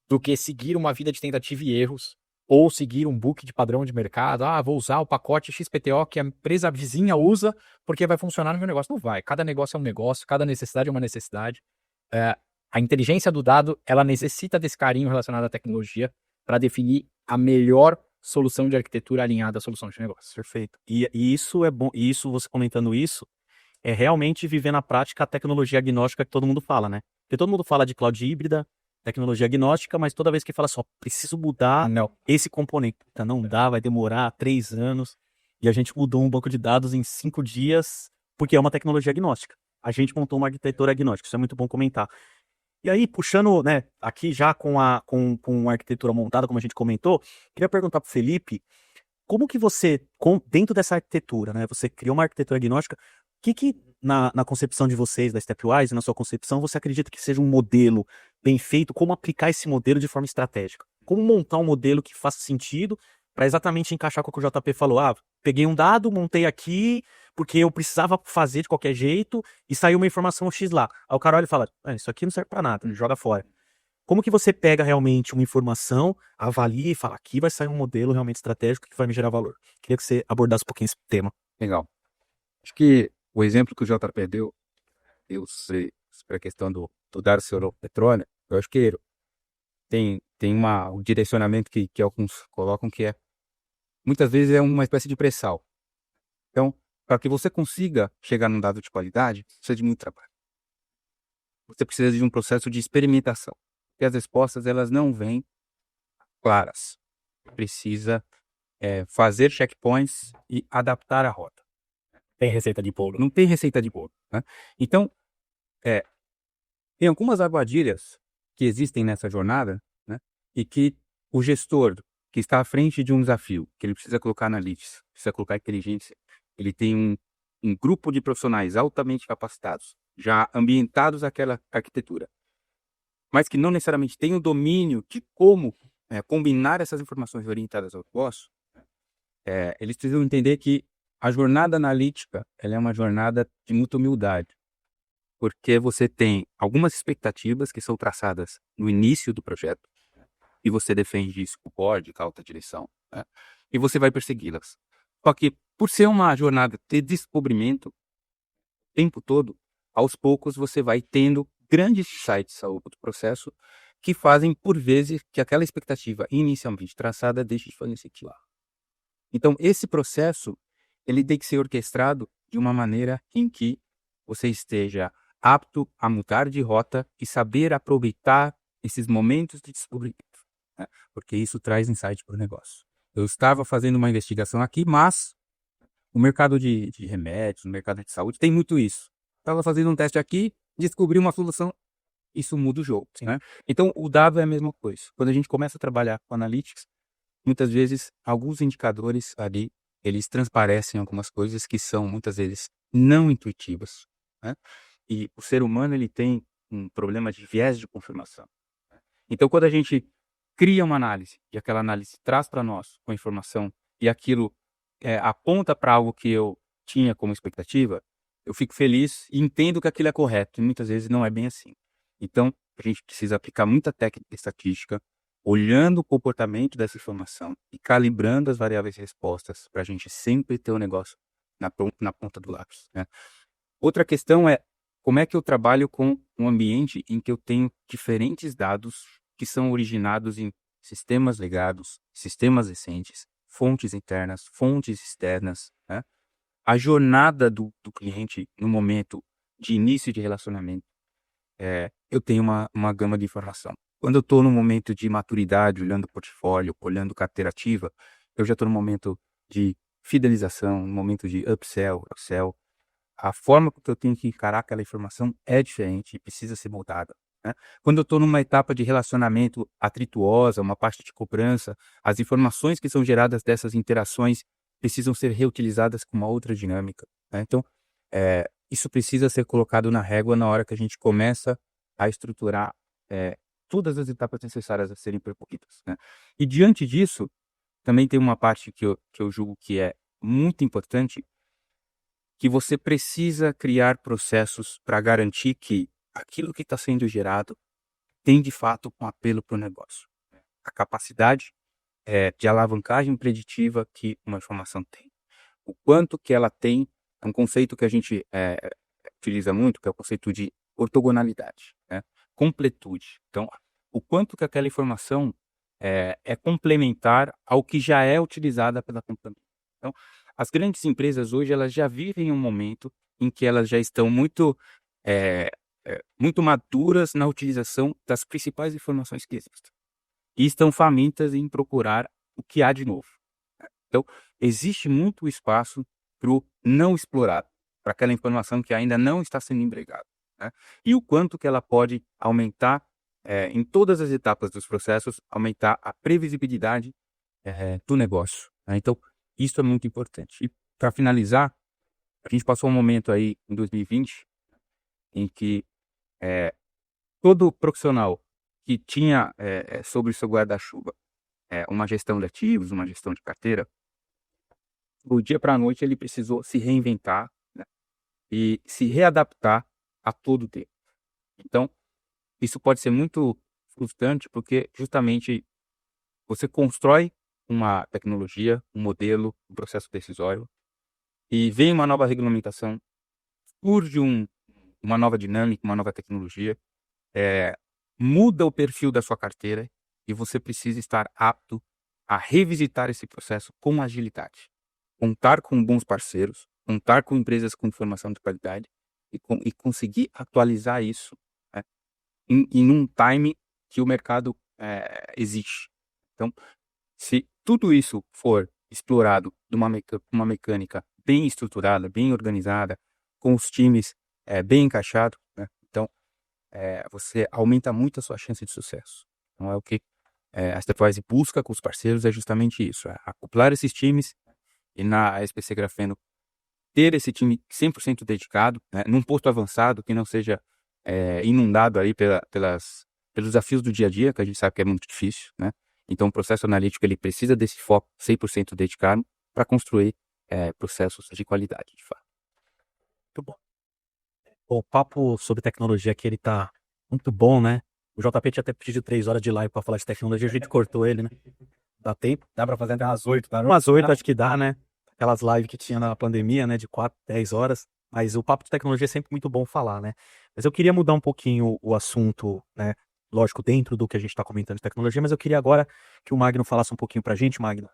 do que seguir uma vida de tentativa e erros, ou seguir um book de padrão de mercado. Vou usar o pacote XPTO que a empresa vizinha usa porque vai funcionar no meu negócio. Não vai. Cada negócio é um negócio, cada necessidade é uma necessidade. A inteligência do dado, ela necessita desse carinho relacionado à tecnologia para definir a melhor solução de arquitetura alinhada à solução de negócio. Perfeito. E isso é bom, e isso, você comentando isso, é realmente viver na prática a tecnologia agnóstica que todo mundo fala, né? Porque todo mundo fala de cloud híbrida, tecnologia agnóstica, mas toda vez que fala só, preciso mudar esse componente. Não dá, vai demorar 3 anos. E a gente mudou um banco de dados em 5 dias, porque é uma tecnologia agnóstica. A gente montou uma arquitetura agnóstica, isso é muito bom comentar. E aí, puxando, né, aqui já com a arquitetura montada, como a gente comentou, queria perguntar para o Felipe, como que você, dentro dessa arquitetura, né, você criou uma arquitetura agnóstica, o que na concepção de vocês, da Stepwise, na sua concepção, você acredita que seja um modelo bem feito? Como aplicar esse modelo de forma estratégica? Como montar um modelo que faça sentido para exatamente encaixar com o que o JP falou? Peguei um dado, montei aqui, porque eu precisava fazer de qualquer jeito, e saiu uma informação X lá. Aí o cara olha e fala, isso aqui não serve para nada, joga fora. Como que você pega realmente uma informação, avalia e fala, aqui vai sair um modelo realmente estratégico que vai me gerar valor? Queria que você abordasse um pouquinho esse tema. Legal. Acho que o exemplo que o JP deu sobre a questão do dado eletrônico, eu acho que tem um direcionamento que alguns colocam que muitas vezes é uma espécie de pré-sal. Então, para que você consiga chegar num dado de qualidade, precisa de muito trabalho. Você precisa de um processo de experimentação. Porque as respostas, elas não vêm claras. Precisa fazer checkpoints e adaptar a rota. Tem receita de bolo. Não tem receita de bolo, né? Então, tem algumas armadilhas que existem nessa jornada, né? E que o gestor que está à frente de um desafio, que ele precisa colocar analytics, precisa colocar inteligência, ele tem um grupo de profissionais altamente capacitados, já ambientados àquela arquitetura, mas que não necessariamente tem o domínio de como combinar essas informações orientadas ao negócio, eles precisam entender que a jornada analítica, ela é uma jornada de muita humildade. porque você tem algumas expectativas que são traçadas no início do projeto e você defende isso com o board, com a alta direção, né? E você vai persegui-las. Só que, por ser uma jornada de descobrimento o tempo todo, aos poucos você vai tendo grandes insights ao longo do processo que fazem, por vezes, que aquela expectativa inicialmente traçada deixe de fazer sentido. Então, esse processo, ele tem que ser orquestrado de uma maneira em que você esteja apto a mudar de rota e saber aproveitar esses momentos de descobrimento, né? Porque isso traz insight para o negócio. Eu estava fazendo uma investigação aqui, mas o mercado de remédios, o mercado de saúde tem muito isso. Estava fazendo um teste aqui, descobri uma solução, isso muda o jogo, né? Então, o dado é a mesma coisa. Quando a gente começa a trabalhar com analytics, muitas vezes, alguns indicadores ali, eles transparecem algumas coisas que são, muitas vezes, não intuitivas, né? E o ser humano, ele tem um problema de viés de confirmação. Então, quando a gente cria uma análise, e aquela análise traz para nós uma informação, e aquilo aponta para algo que eu tinha como expectativa, eu fico feliz e entendo que aquilo é correto, e muitas vezes não é bem assim. Então, a gente precisa aplicar muita técnica estatística, olhando o comportamento dessa informação e calibrando as variáveis respostas para a gente sempre ter o negócio na ponta do lápis, né? Outra questão é como é que eu trabalho com um ambiente em que eu tenho diferentes dados que são originados em sistemas legados, sistemas recentes, fontes internas, fontes externas, né? A jornada do cliente no momento de início de relacionamento, eu tenho uma gama de informação. Quando eu estou no momento de maturidade, olhando o portfólio, olhando carteira ativa, eu já estou no momento de fidelização, no momento de upsell, cross-sell. A forma que eu tenho que encarar aquela informação é diferente e precisa ser moldada, né? Quando eu estou numa etapa de relacionamento atrituosa, uma parte de cobrança, as informações que são geradas dessas interações precisam ser reutilizadas com uma outra dinâmica, né? Então, isso precisa ser colocado na régua na hora que a gente começa a estruturar todas as etapas necessárias a serem percorridas, né? E diante disso, também tem uma parte que eu julgo que é muito importante, que você precisa criar processos para garantir que aquilo que está sendo gerado tem de fato um apelo para o negócio. A capacidade de alavancagem preditiva que uma informação tem. O quanto que ela tem, é um conceito que a gente utiliza muito, que é o conceito de ortogonalidade, né? Completude. Então, o quanto que aquela informação é complementar ao que já é utilizada pela companhia. Então, as grandes empresas hoje, elas já vivem um momento em que elas já estão muito maduras na utilização das principais informações que existem. E estão famintas em procurar o que há de novo, né? Então, existe muito espaço para o não explorado, para aquela informação que ainda não está sendo empregada, né? E o quanto que ela pode aumentar, em todas as etapas dos processos, aumentar a previsibilidade do negócio, né? Então, isso é muito importante. E, para finalizar, a gente passou um momento aí, em 2020, em que todo profissional que tinha sobre o seu guarda-chuva uma gestão de ativos, uma gestão de carteira, do dia para a noite ele precisou se reinventar, né, e se readaptar a todo o tempo. Então, isso pode ser muito frustrante porque justamente você constrói uma tecnologia, um modelo, um processo decisório e vem uma nova regulamentação, surge uma nova dinâmica, uma nova tecnologia, muda o perfil da sua carteira e você precisa estar apto a revisitar esse processo com agilidade. Contar com bons parceiros, contar com empresas com informação de qualidade e conseguir atualizar isso, né, em um time que o mercado exige. Então, se tudo isso for explorado de uma mecânica bem estruturada, bem organizada, com os times bem encaixados, né, então você aumenta muito a sua chance de sucesso. Então, é o que a Stepwise busca com os parceiros, é justamente isso, acoplar esses times e na SPC Grafeno ter esse time 100% dedicado, né, num posto avançado que não seja inundado aí pelos desafios do dia a dia, que a gente sabe que é muito difícil, né? Então, o processo analítico ele precisa desse foco 100% dedicado para construir processos de qualidade, de fato. Muito bom. O papo sobre tecnologia aqui, ele tá muito bom, né? O JP tinha até pedido 3 horas de live pra falar de tecnologia, a gente cortou ele, né? Dá tempo? Dá pra fazer até umas 8, tá? Umas 8 acho que dá, né? Aquelas lives que tinha na pandemia, né? De 4, 10 horas. Mas o papo de tecnologia é sempre muito bom falar, né? Mas eu queria mudar um pouquinho o assunto, né? Lógico, dentro do que a gente tá comentando de tecnologia, mas eu queria agora que o Magno falasse um pouquinho pra gente, Magno,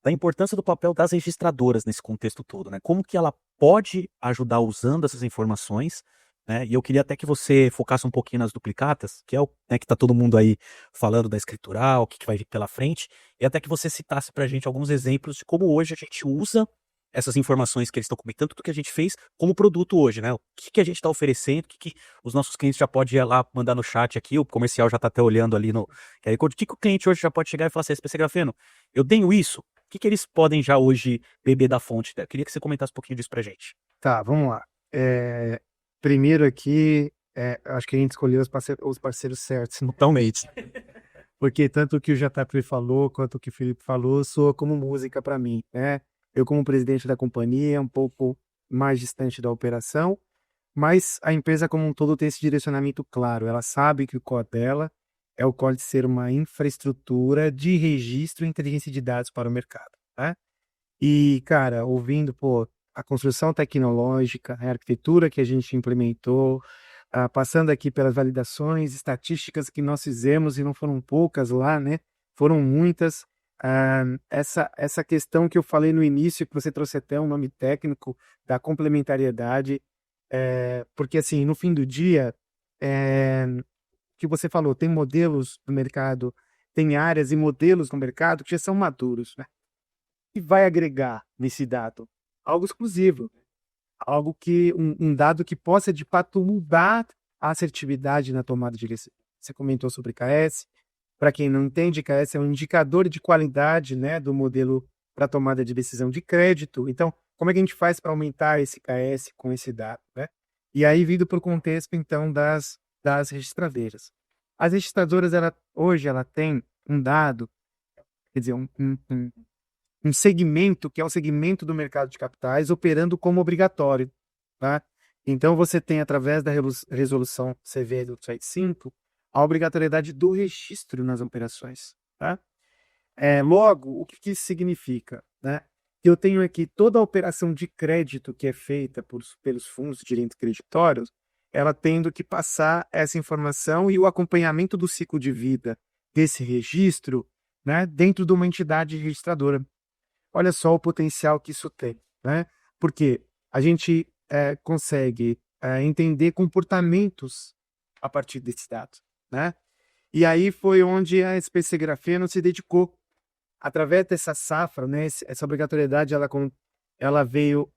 da importância do papel das registradoras nesse contexto todo, né? Como que ela pode ajudar usando essas informações, né? E eu queria até que você focasse um pouquinho nas duplicatas, que é o, né, que tá todo mundo aí falando da escritural, o que vai vir pela frente, e até que você citasse pra gente alguns exemplos de como hoje a gente usa essas informações que eles estão comentando, tudo que a gente fez como produto hoje, né? O que a gente está oferecendo, o que os nossos clientes já podem ir lá mandar no chat aqui, o comercial já está até olhando ali no QR Code, o que o cliente hoje já pode chegar e falar assim, SPC Grafeno, eu tenho isso, o que eles podem já hoje beber da fonte? Eu queria que você comentasse um pouquinho disso pra gente. Tá, vamos lá. Primeiro aqui, eu acho que a gente escolheu os parceiros certos, Totalmente. porque tanto o que o JP falou quanto o que o Felipe falou soa como música para mim, né? Eu, como presidente da companhia, um pouco mais distante da operação, mas a empresa como um todo tem esse direcionamento claro. Ela sabe que o core dela é o core de ser uma infraestrutura de registro e inteligência de dados para o mercado, né? E, cara, ouvindo, a construção tecnológica, a arquitetura que a gente implementou, passando aqui pelas validações estatísticas que nós fizemos, e não foram poucas lá, né? Foram muitas. Essa questão que eu falei no início, que você trouxe até um nome técnico, da complementariedade, porque, assim, no fim do dia, que você falou, tem modelos no mercado, tem áreas e modelos no mercado que já são maduros, né? Que vai agregar nesse dado? Algo exclusivo, algo que um dado que possa de fato mudar a assertividade na tomada de decisão. Você comentou sobre KS. Para quem não entende, KS é um indicador de qualidade, né, do modelo para tomada de decisão de crédito. Então, como é que a gente faz para aumentar esse KS com esse dado, né? E aí, vindo para o contexto, então, das registradeiras. As registradoras, hoje, ela tem um dado, quer dizer, um segmento, que é o segmento do mercado de capitais, operando como obrigatório, tá? Então, você tem, através da resolução CV do 285, a obrigatoriedade do registro nas operações, tá? Logo, o que isso significa, né? Eu tenho aqui toda a operação de crédito que é feita pelos fundos de direitos creditórios, ela tendo que passar essa informação e o acompanhamento do ciclo de vida desse registro, né, dentro de uma entidade registradora. Olha só o potencial que isso tem, né? Porque a gente consegue entender comportamentos a partir desses dados, né? E aí foi onde a SPC Grafeno se dedicou. Através dessa safra, né, essa obrigatoriedade, ela veio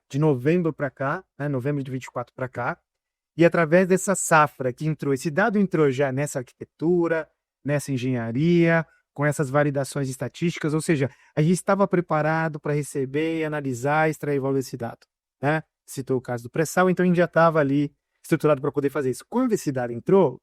de novembro para cá, né, novembro de 24 para cá, e através dessa safra que entrou, esse dado entrou já nessa arquitetura, nessa engenharia, com essas validações estatísticas, ou seja, a gente estava preparado para receber, analisar, extrair valor desse dado, né? Citou o caso do pré-sal, então a gente já estava ali estruturado para poder fazer isso. Quando esse dado entrou,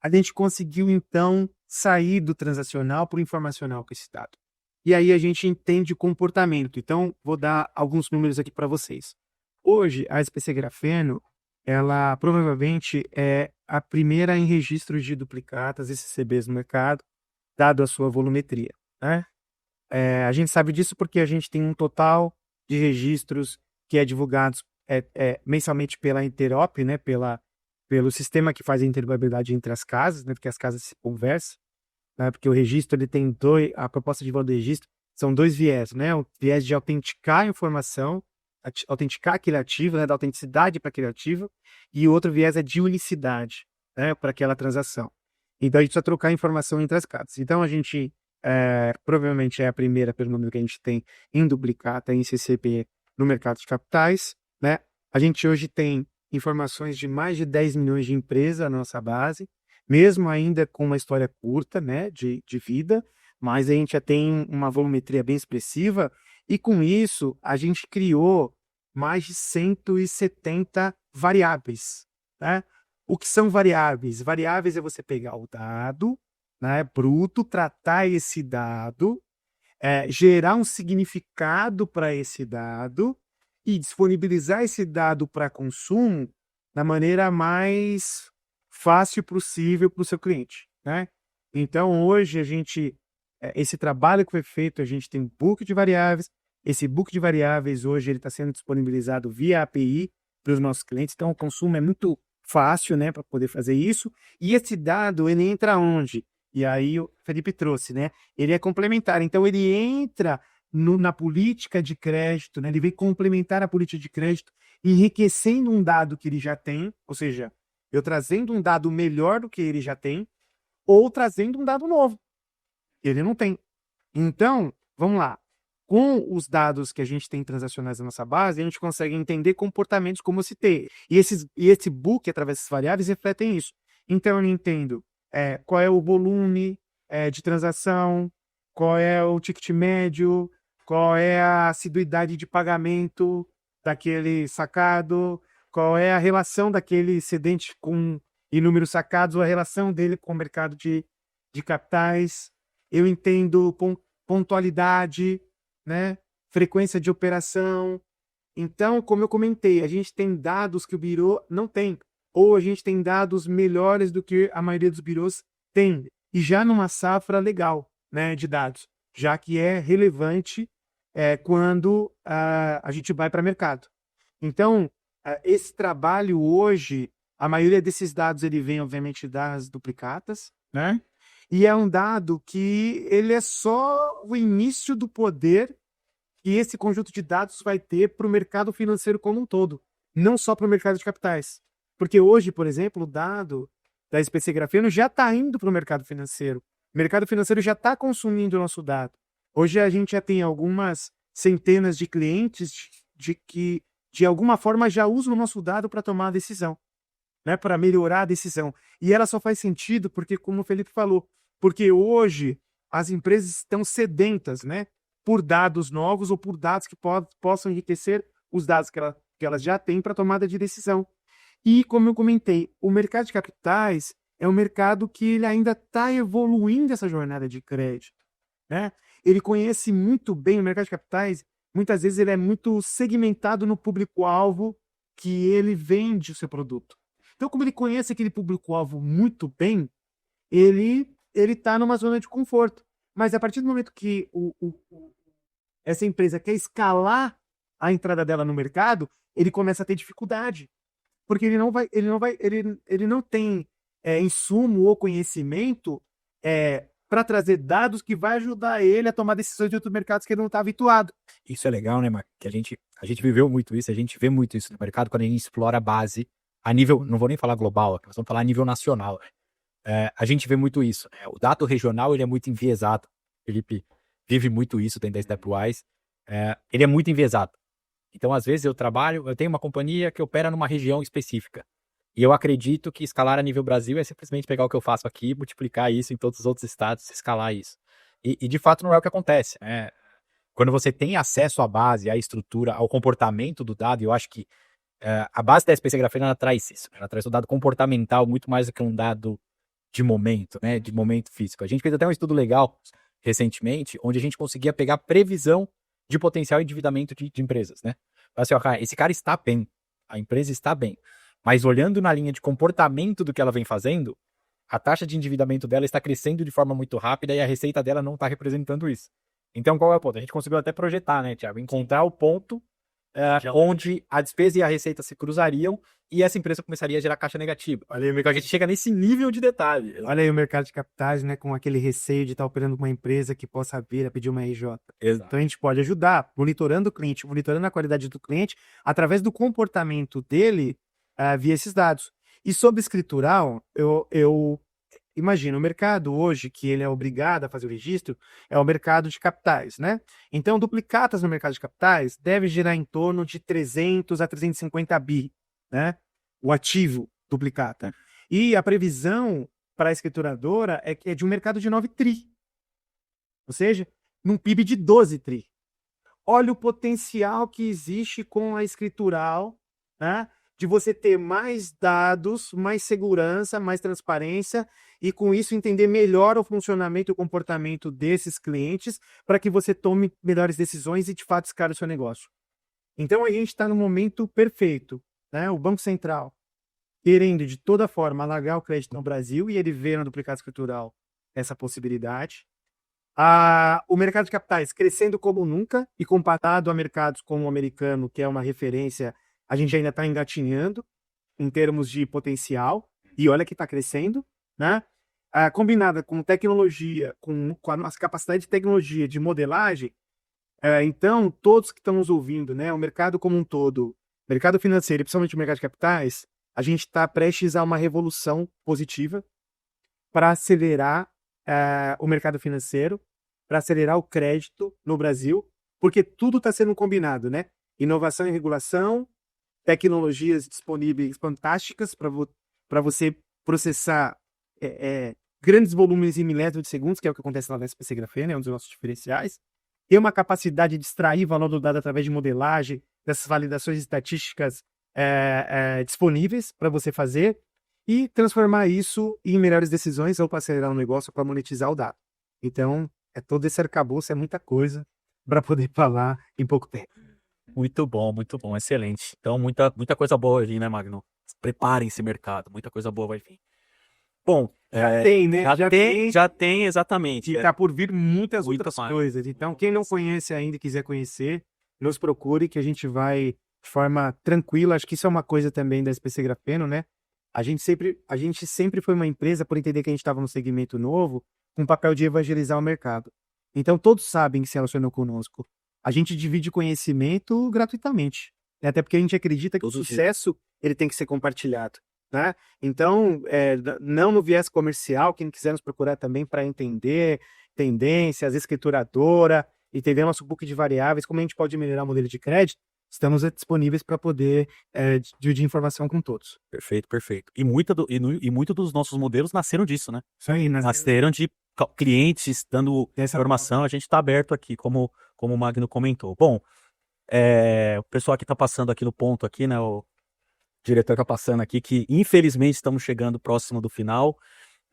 a gente conseguiu, então, sair do transacional para o informacional com esse dado. E aí a gente entende o comportamento. Então, vou dar alguns números aqui para vocês. Hoje, a SPC Grafeno, ela provavelmente é a primeira em registros de duplicatas, SCBs no mercado, dado a sua volumetria, né? A gente sabe disso porque a gente tem um total de registros que é divulgados mensalmente pela Interop, né? Pelo sistema que faz a interoperabilidade entre as casas, né? Porque as casas se conversam, né? Porque o registro, ele tem a proposta de valor do registro são dois viés, né? O viés de autenticar a informação, autenticar aquele ativo, né? Da autenticidade para aquele ativo, e o outro viés é de unicidade, né? Para aquela transação. Então, a gente precisa trocar informação entre as casas. Então, a gente provavelmente é a primeira, pelo número que a gente tem, em duplicata, em CCP, no mercado de capitais, né? A gente hoje tem informações de mais de 10 milhões de empresas na nossa base, mesmo ainda com uma história curta, né, de vida, mas a gente já tem uma volumetria bem expressiva, e com isso, a gente criou mais de 170 variáveis, né? O que são variáveis? Variáveis é você pegar o dado, né, bruto, tratar esse dado, gerar um significado para esse dado e disponibilizar esse dado para consumo da maneira mais fácil possível para o seu cliente, né? Então, hoje, esse trabalho que foi feito, a gente tem um book de variáveis. Esse book de variáveis, hoje, ele está sendo disponibilizado via API para os nossos clientes. Então, o consumo é muito fácil, né, para poder fazer isso. E esse dado, ele entra onde? E aí, o Felipe trouxe, né? Ele é complementar. Então, ele entra na política de crédito, né? Ele vem complementar a política de crédito, enriquecendo um dado que ele já tem, ou seja, eu trazendo um dado melhor do que ele já tem, ou trazendo um dado novo. Ele não tem. Então, vamos lá. Com os dados que a gente tem transacionais na nossa base, a gente consegue entender comportamentos como eu citei. E esse book, através dessas variáveis, refletem isso. Então, eu entendo qual é o volume de transação, qual é o ticket médio, qual é a assiduidade de pagamento daquele sacado, qual é a relação daquele excedente com inúmeros sacados, ou a relação dele com o mercado de capitais. Eu entendo pontualidade, né? Frequência de operação. Então, como eu comentei, a gente tem dados que o birô não tem, ou a gente tem dados melhores do que a maioria dos birôs tem, e já numa safra legal, né, de dados, já que é relevante quando a gente vai para mercado. Então, esse trabalho hoje, a maioria desses dados ele vem, obviamente, das duplicatas, né? E é um dado que ele é só o início do poder que esse conjunto de dados vai ter para o mercado financeiro como um todo, não só para o mercado de capitais. Porque hoje, por exemplo, o dado da SPC Grafeno já está indo para o mercado financeiro. O mercado financeiro já está consumindo o nosso dado. Hoje a gente já tem algumas centenas de clientes que, de alguma forma, já usam o nosso dado para tomar a decisão, né, para melhorar a decisão. E ela só faz sentido porque, como o Felipe falou, porque hoje as empresas estão sedentas, né, por dados novos ou por dados que possam enriquecer os dados que elas já têm para tomada de decisão. E, como eu comentei, o mercado de capitais é um mercado que ele ainda está evoluindo essa jornada de crédito, né? Ele conhece muito bem o mercado de capitais, muitas vezes ele é muito segmentado no público-alvo que ele vende o seu produto. Então, como ele conhece aquele público-alvo muito bem, ele está numa zona de conforto. Mas a partir do momento que essa empresa quer escalar a entrada dela no mercado, ele começa a ter dificuldade. Porque ele não tem insumo ou conhecimento para trazer dados que vai ajudar ele a tomar decisões de outros mercados que ele não está habituado. Isso é legal, né, Marco? Que a gente viveu muito isso, a gente vê muito isso no mercado quando a gente explora a base a nível, não vou nem falar global, nós vamos falar a nível nacional. A gente vê muito isso. O dado regional ele é muito enviesado. Felipe vive muito isso dentro da Stepwise. Ele é muito enviesado. Então, às vezes, eu tenho uma companhia que opera numa região específica. E eu acredito que escalar a nível Brasil é simplesmente pegar o que eu faço aqui, multiplicar isso em todos os outros estados, escalar isso. E de fato, não é o que acontece. Quando você tem acesso à base, à estrutura, ao comportamento do dado, eu acho que a base da SPC Grafeno, ela traz isso. Ela traz o dado comportamental muito mais do que um dado de momento, né? De momento físico. A gente fez até um estudo legal recentemente, onde a gente conseguia pegar previsão de potencial endividamento de empresas, né? Assim, ó, cara, esse cara está bem, a empresa está bem, mas olhando na linha de comportamento do que ela vem fazendo, a taxa de endividamento dela está crescendo de forma muito rápida e a receita dela não está representando isso. Então, qual é o ponto? A gente conseguiu até projetar, né, Thiago? Encontrar o ponto onde a despesa e a receita se cruzariam e essa empresa começaria a gerar caixa negativa. Olha aí, a gente chega nesse nível de detalhe. Olha aí o mercado de capitais, né, com aquele receio de estar operando com uma empresa que possa vir a pedir uma RJ. Exato. Então a gente pode ajudar, monitorando o cliente, monitorando a qualidade do cliente, através do comportamento dele via esses dados. E sobre escritural, eu imagino, o mercado hoje, que ele é obrigado a fazer o registro, é o mercado de capitais, né? Então, duplicatas no mercado de capitais deve gerar em torno de 300 a 350 bi, né? O ativo duplicata. E a previsão para a escrituradora é que é de um mercado de 9 tri. Ou seja, num PIB de 12 tri. Olha o potencial que existe com a escritural, né? De você ter mais dados, mais segurança, mais transparência e com isso entender melhor o funcionamento e o comportamento desses clientes para que você tome melhores decisões e de fato escale o seu negócio. Então a gente está no momento perfeito, né? O Banco Central querendo de toda forma alargar o crédito no Brasil e ele vê no duplicado escritural essa possibilidade. O mercado de capitais crescendo como nunca e comparado a mercados como o americano, que é uma referência, a gente ainda está engatinhando em termos de potencial, e olha que está crescendo, né? Combinada com tecnologia, com a nossa capacidade de tecnologia, de modelagem, então, todos que estão nos ouvindo, né, o mercado como um todo, mercado financeiro e principalmente o mercado de capitais, a gente está prestes a uma revolução positiva para acelerar o mercado financeiro, para acelerar o crédito no Brasil, porque tudo está sendo combinado, né? Inovação e regulação, tecnologias disponíveis fantásticas para você processar grandes volumes em milésimos de segundos, que é o que acontece lá na SPC Grafeno, é um dos nossos diferenciais. Ter uma capacidade de extrair valor do dado através de modelagem, dessas validações estatísticas disponíveis para você fazer e transformar isso em melhores decisões ou para acelerar o negócio, para monetizar o dado. Então, todo esse arcabouço, é muita coisa para poder falar em pouco tempo. Muito bom, excelente. Então, muita coisa boa ali, né, Magno? Preparem-se, mercado, muita coisa boa vai vir. Bom, Tem, né? já tem, exatamente. E está por vir muitas Muito outras mais. coisas. Então, quem não conhece ainda e quiser conhecer, nos procure que a gente vai de forma tranquila. Acho que isso é uma coisa também da SPC Grafeno, né? A gente sempre foi uma empresa, por entender que a gente estava no segmento novo, com o papel de evangelizar o mercado. Então, todos sabem que se relacionam conosco. A gente divide conhecimento gratuitamente, né? Até porque a gente acredita que o sucesso ele tem que ser compartilhado, né? Então, não no viés comercial, quem quiser nos procurar também para entender tendências, escrituradora, entender nosso book de variáveis, como a gente pode melhorar o modelo de crédito, estamos disponíveis para poder dividir informação com todos. Perfeito. E muito dos nossos modelos nasceram disso, né? Isso aí, Nasceram de clientes dando informação. A gente está aberto aqui, como o Magno comentou. Bom, o pessoal aqui está passando aqui no ponto aqui, né? O diretor está passando aqui que, infelizmente, estamos chegando próximo do final.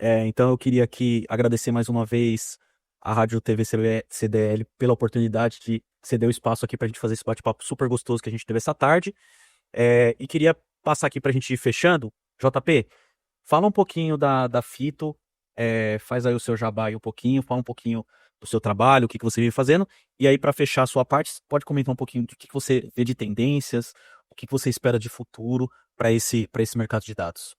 Então, eu queria aqui agradecer mais uma vez a Rádio TV CDL pela oportunidade de ceder o espaço aqui para a gente fazer esse bate-papo super gostoso que a gente teve essa tarde. E queria passar aqui para a gente ir fechando. JP, fala um pouquinho da Fito, faz aí o seu jabá aí um pouquinho, fala um pouquinho do seu trabalho, o que você vive fazendo. E aí, para fechar a sua parte, pode comentar um pouquinho do que você vê de tendências, o que você espera de futuro para esse mercado de dados.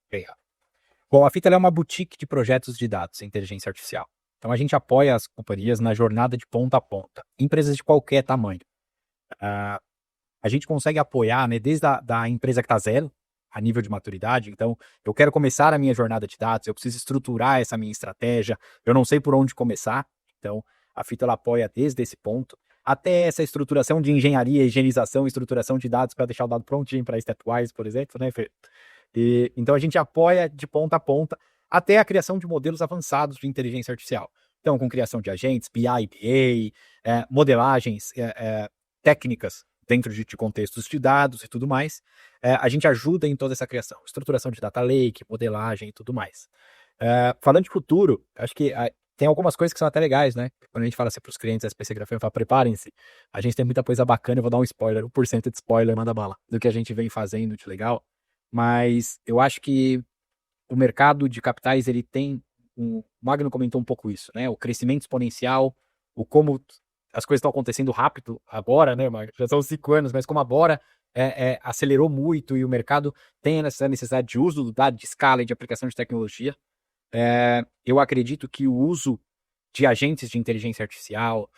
Bom, a Fito ela é uma boutique de projetos de dados em inteligência artificial. Então, a gente apoia as companhias na jornada de ponta a ponta, empresas de qualquer tamanho. A gente consegue apoiar, né, desde a empresa que está zero, a nível de maturidade. Então, eu quero começar a minha jornada de dados, eu preciso estruturar essa minha estratégia, eu não sei por onde começar. Então, a Fito ela apoia desde esse ponto, até essa estruturação de engenharia, higienização e estruturação de dados para deixar o dado prontinho para Stepwise, por exemplo, né, Fê? Então, a gente apoia de ponta a ponta até a criação de modelos avançados de inteligência artificial. Então, com criação de agentes, BI, BA, modelagens técnicas dentro de contextos de dados e tudo mais, a gente ajuda em toda essa criação, estruturação de data lake, modelagem e tudo mais. Falando de futuro, acho que tem algumas coisas que são até legais, né? Quando a gente fala assim para os clientes da SPC Grafeno, fala, preparem-se, a gente tem muita coisa bacana, eu vou dar um spoiler, 1% de spoiler, manda bala, do que a gente vem fazendo de legal, mas eu acho que o mercado de capitais, ele tem, o Magno comentou um pouco isso, né? O crescimento exponencial, o como as coisas estão acontecendo rápido agora, né, Magno? Já são 5 anos, mas como agora acelerou muito e o mercado tem essa necessidade de uso do dado, de escala e de aplicação de tecnologia, eu acredito que o uso de agentes de inteligência artificial,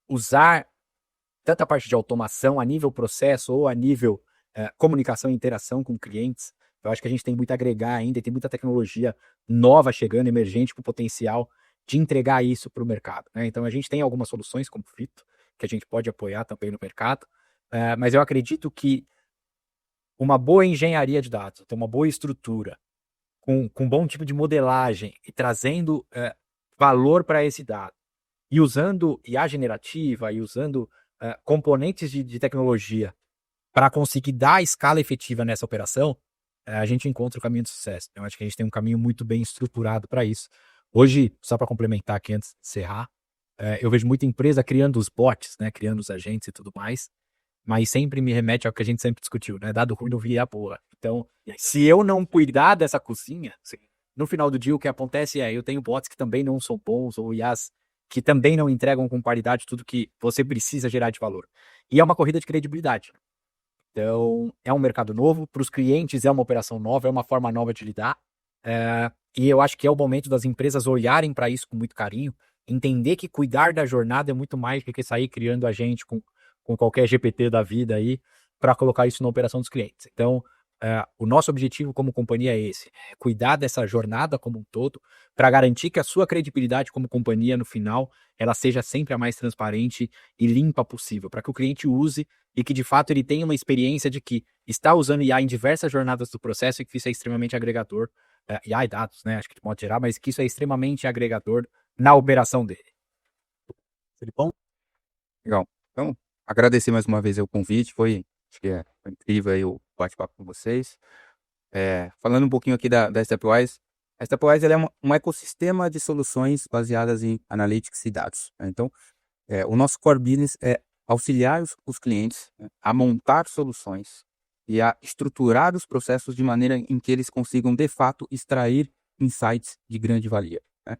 usar tanta parte de automação a nível processo ou a nível comunicação e interação com clientes, eu acho que a gente tem muito a agregar ainda, e tem muita tecnologia nova chegando, emergente, com potencial de entregar isso para o mercado, né? Então a gente tem algumas soluções como o Fito, que a gente pode apoiar também no mercado, mas eu acredito que uma boa engenharia de dados, ter uma boa estrutura, com um bom tipo de modelagem e trazendo valor para esse dado, e usando IA generativa, e usando componentes de tecnologia para conseguir dar escala efetiva nessa operação, a gente encontra o caminho de sucesso. Eu acho que a gente tem um caminho muito bem estruturado para isso. Hoje, só para complementar aqui antes de encerrar, eu vejo muita empresa criando os bots, né, criando os agentes e tudo mais, mas sempre me remete ao que a gente sempre discutiu, né? Dado ruim não viria a porra. Então, se eu não cuidar dessa cozinha, no final do dia o que acontece é, eu tenho bots que também não são bons, ou IAs que também não entregam com qualidade tudo que você precisa gerar de valor. E é uma corrida de credibilidade. Então, é um mercado novo, para os clientes é uma operação nova, é uma forma nova de lidar. E eu acho que é o momento das empresas olharem para isso com muito carinho, entender que cuidar da jornada é muito mais do que sair criando agente com qualquer GPT da vida aí para colocar isso na operação dos clientes. Então, o nosso objetivo como companhia é esse, cuidar dessa jornada como um todo, para garantir que a sua credibilidade como companhia no final, ela seja sempre a mais transparente e limpa possível, para que o cliente use e que de fato ele tenha uma experiência de que está usando IA em diversas jornadas do processo e que isso é extremamente agregador, IA e dados, né, acho que de modo geral, mas que isso é extremamente agregador na operação dele. Felipão? Legal. Então, agradecer mais uma vez o convite, acho que foi incrível aí o bate-papo com vocês. Falando um pouquinho aqui da Stepwise, a Stepwise ela é um ecossistema de soluções baseadas em analytics e dados, né? Então, o nosso core business é auxiliar os clientes, né, a montar soluções e a estruturar os processos de maneira em que eles consigam, de fato, extrair insights de grande valia, né?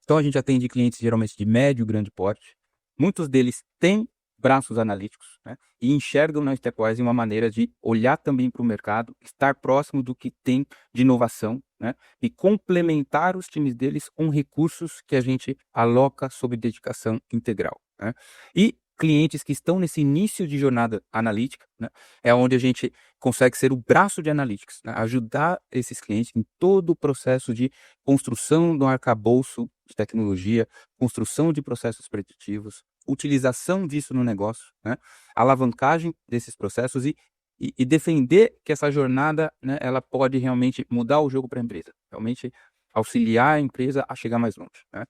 Então, a gente atende clientes geralmente de médio e grande porte. Muitos deles têm braços analíticos, né, e enxergam na Stepwise uma maneira de olhar também para o mercado, estar próximo do que tem de inovação, né, e complementar os times deles com recursos que a gente aloca sob dedicação integral, né. E clientes que estão nesse início de jornada analítica, né, é onde a gente consegue ser o braço de analytics, né, ajudar esses clientes em todo o processo de construção do arcabouço de tecnologia, construção de processos preditivos, utilização disso no negócio, né, alavancagem desses processos e defender que essa jornada, né, ela pode realmente mudar o jogo para a empresa, realmente auxiliar a empresa a chegar mais longe, né.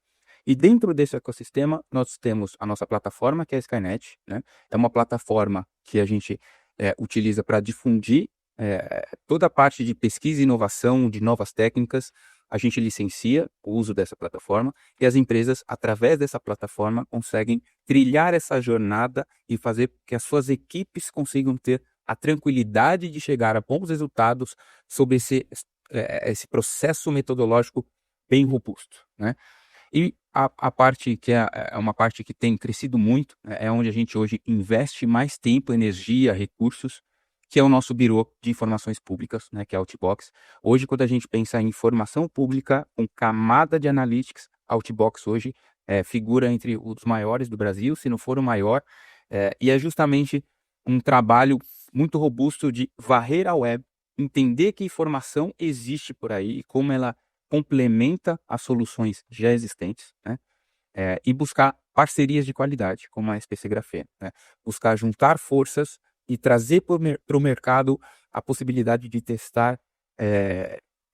E dentro desse ecossistema, nós temos a nossa plataforma, que é a Skynet, né? É uma plataforma que a gente utiliza para difundir toda a parte de pesquisa e inovação, de novas técnicas. A gente licencia o uso dessa plataforma e as empresas, através dessa plataforma, conseguem trilhar essa jornada e fazer com que as suas equipes consigam ter a tranquilidade de chegar a bons resultados sobre esse processo metodológico bem robusto, né? E a parte que é uma parte que tem crescido muito, né, é onde a gente hoje investe mais tempo, energia, recursos, que é o nosso birô de informações públicas, né, que é a Outbox. Hoje, quando a gente pensa em informação pública com camada de analytics, a Outbox hoje figura entre os maiores do Brasil, se não for o maior, e é justamente um trabalho muito robusto de varrer a web, entender que informação existe por aí e como ela complementa as soluções já existentes, né, e buscar parcerias de qualidade, como a SPC Grafeno, né, buscar juntar forças e trazer para o mercado a possibilidade de testar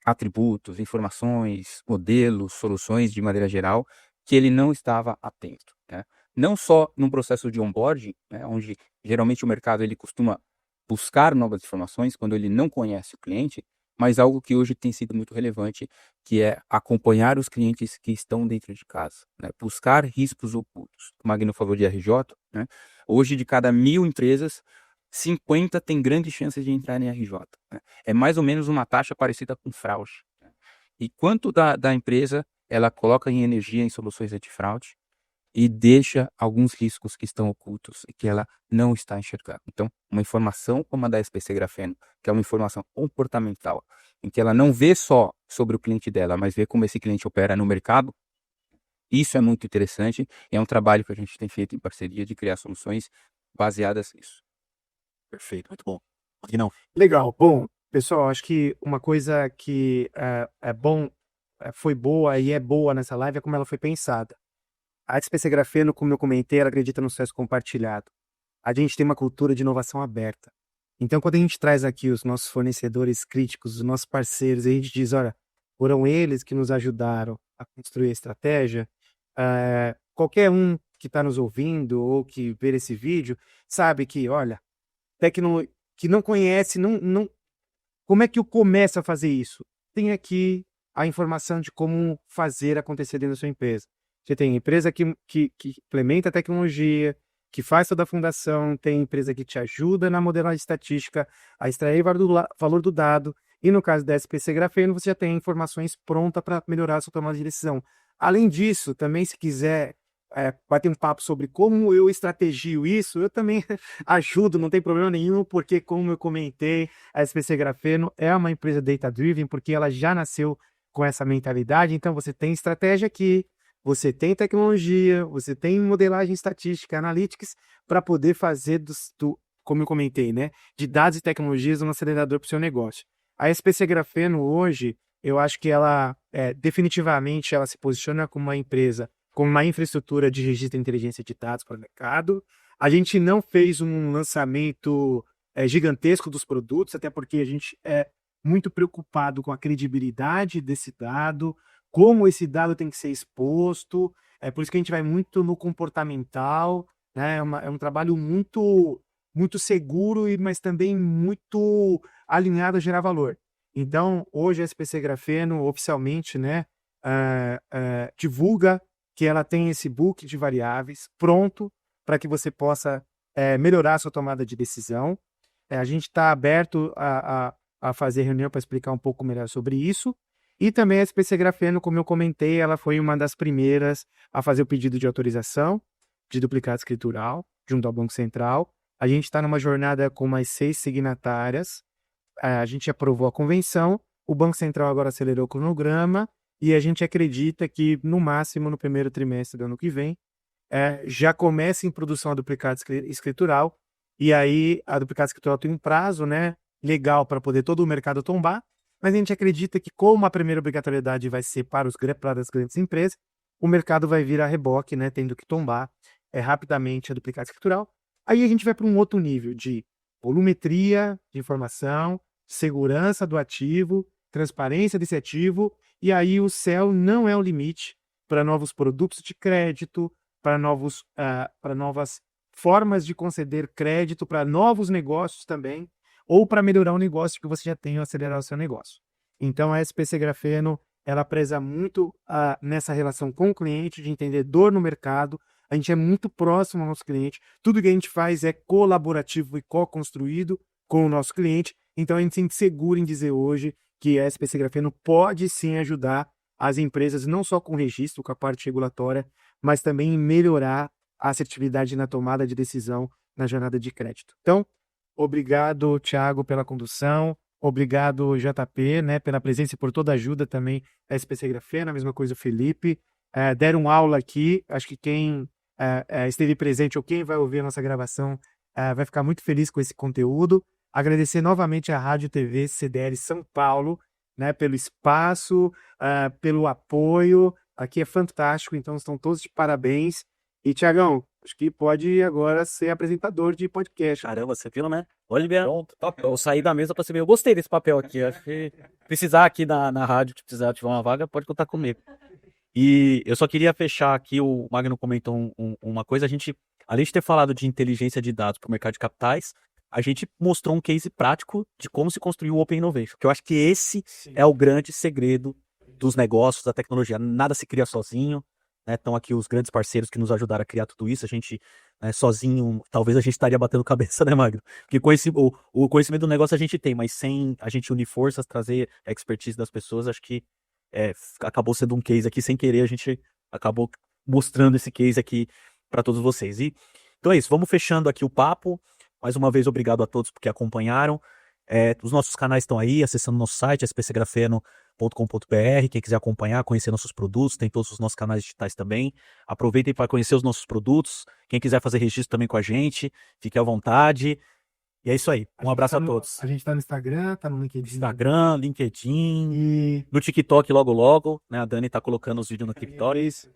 atributos, informações, modelos, soluções de maneira geral, que ele não estava atento, né. Não só num processo de onboarding, né, onde geralmente o mercado ele costuma buscar novas informações quando ele não conhece o cliente, mas algo que hoje tem sido muito relevante, que é acompanhar os clientes que estão dentro de casa, né? Buscar riscos ocultos. O Magno falou de RJ, né? Hoje, de cada 1.000 empresas, 50 têm grandes chances de entrar em RJ, né? É mais ou menos uma taxa parecida com fraude, né? E quanto da empresa ela coloca em energia em soluções antifraude e deixa alguns riscos que estão ocultos e que ela não está enxergando. Então, uma informação como a da SPC Grafeno, que é uma informação comportamental, em que ela não vê só sobre o cliente dela, mas vê como esse cliente opera no mercado, isso é muito interessante e é um trabalho que a gente tem feito em parceria de criar soluções baseadas nisso. Perfeito, muito bom. Magnão. Legal. Bom, pessoal, acho que uma coisa que foi boa e é boa nessa live é como ela foi pensada. A SPC Grafeno, como eu comentei, ela acredita no sucesso compartilhado. A gente tem uma cultura de inovação aberta. Então, quando a gente traz aqui os nossos fornecedores críticos, os nossos parceiros, e a gente diz, olha, foram eles que nos ajudaram a construir a estratégia, qualquer um que está nos ouvindo ou que ver esse vídeo, sabe que, olha, que não conhece, como é que eu começo a fazer isso? Tem aqui a informação de como fazer acontecer dentro da sua empresa. Você tem empresa que implementa tecnologia, que faz toda a fundação, tem empresa que te ajuda na modelagem estatística, a extrair valor do dado, e no caso da SPC Grafeno, você já tem informações prontas para melhorar a sua tomada de decisão. Além disso, também se quiser bater um papo sobre como eu estrategio isso, eu também ajudo, não tem problema nenhum, porque como eu comentei, a SPC Grafeno é uma empresa data-driven, porque ela já nasceu com essa mentalidade, então você tem estratégia aqui, você tem tecnologia, você tem modelagem estatística, analytics, para poder fazer, como eu comentei, né, de dados e tecnologias um acelerador para o seu negócio. A SPC Grafeno hoje, eu acho que ela, definitivamente, ela se posiciona como uma empresa com uma infraestrutura de registro de inteligência de dados para o mercado. A gente não fez um lançamento gigantesco dos produtos, até porque a gente é muito preocupado com a credibilidade desse dado, como esse dado tem que ser exposto, é por isso que a gente vai muito no comportamental, né? É um trabalho muito, muito seguro, mas também muito alinhado a gerar valor. Então, hoje a SPC Grafeno, oficialmente, né, divulga que ela tem esse book de variáveis pronto para que você possa melhorar a sua tomada de decisão. A gente está aberto a fazer reunião para explicar um pouco melhor sobre isso. E também a SPC Grafeno, como eu comentei, ela foi uma das primeiras a fazer o pedido de autorização de duplicado escritural junto ao Banco Central. A gente está numa jornada com mais 6 signatárias. A gente aprovou a convenção, o Banco Central agora acelerou o cronograma e a gente acredita que, no máximo, no primeiro trimestre do ano que vem, já começa em produção a duplicado escritural, e aí a duplicado escritural tem um prazo, né, legal para poder todo o mercado tombar, mas a gente acredita que, como a primeira obrigatoriedade vai ser para as grandes empresas, o mercado vai vir a reboque, né, tendo que tombar rapidamente a duplicado escritural. Aí a gente vai para um outro nível de volumetria de informação, segurança do ativo, transparência desse ativo, e aí o céu não é o limite para novos produtos de crédito, para novas formas de conceder crédito, para novos negócios também, ou para melhorar o negócio que você já tem ou acelerar o seu negócio. Então a SPC Grafeno, ela preza muito nessa relação com o cliente, de entender dor no mercado. A gente é muito próximo ao nosso cliente, tudo que a gente faz é colaborativo e co-construído com o nosso cliente, então a gente se sente seguro em dizer hoje que a SPC Grafeno pode sim ajudar as empresas, não só com registro, com a parte regulatória, mas também em melhorar a assertividade na tomada de decisão na jornada de crédito. Então, obrigado, Thiago, pela condução, obrigado, JP, né, pela presença e por toda a ajuda também da SPC Grafeno, a mesma coisa o Felipe. Deram aula aqui, acho que quem esteve presente ou quem vai ouvir a nossa gravação vai ficar muito feliz com esse conteúdo. Agradecer novamente à Rádio TV CDL São Paulo, né, pelo espaço, pelo apoio. Aqui é fantástico, então estão todos de parabéns. E, Thiagão, acho que pode agora ser apresentador de podcast. Caramba, você viu, né? Olha, Pronto, top. Eu saí da mesa para você ver. Eu gostei desse papel aqui. Acho que precisar aqui na rádio, se precisar tiver uma vaga, pode contar comigo. E eu só queria fechar aqui, o Magno comentou uma coisa, a gente, além de ter falado de inteligência de dados para o mercado de capitais, a gente mostrou um case prático de como se construiu o Open Innovation, que eu acho que esse é o grande segredo dos negócios, da tecnologia. Nada se cria sozinho, né? Estão aqui os grandes parceiros que nos ajudaram a criar tudo isso. A gente, sozinho, talvez a gente estaria batendo cabeça, né, Magno? Porque o conhecimento do negócio a gente tem, mas sem a gente unir forças, trazer a expertise das pessoas, acho que acabou sendo um case aqui sem querer, a gente acabou mostrando esse case aqui para todos vocês. E então é isso, vamos fechando aqui o papo. Mais uma vez, obrigado a todos porque acompanharam. Os nossos canais estão aí, acessando nosso site, spcgrafeno.com.br. Quem quiser acompanhar, conhecer nossos produtos, tem todos os nossos canais digitais também. Aproveitem para conhecer os nossos produtos. Quem quiser fazer registro também com a gente, fique à vontade. E é isso aí. Um abraço a todos. A gente tá no Instagram, tá no LinkedIn. Instagram, LinkedIn, E no TikTok logo, né? A Dani tá colocando os vídeos no TikTok. isso.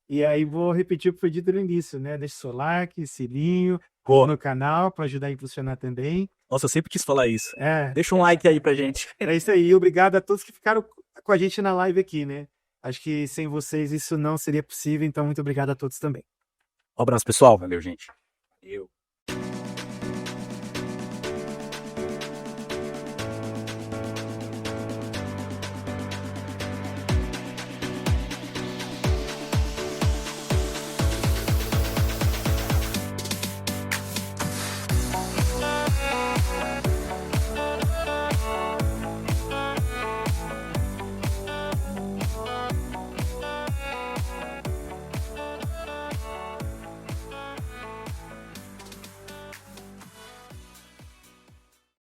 E aí vou repetir o que foi dito no início, né? Deixe seu like, sininho no canal para ajudar a impulsionar também. Nossa, eu sempre quis falar isso. É Deixa um like aí pra gente. isso aí. Obrigado a todos que ficaram com a gente na live aqui, né? Acho que sem vocês isso não seria possível, então muito obrigado a todos também. Um abraço, pessoal. Valeu, gente. Eu.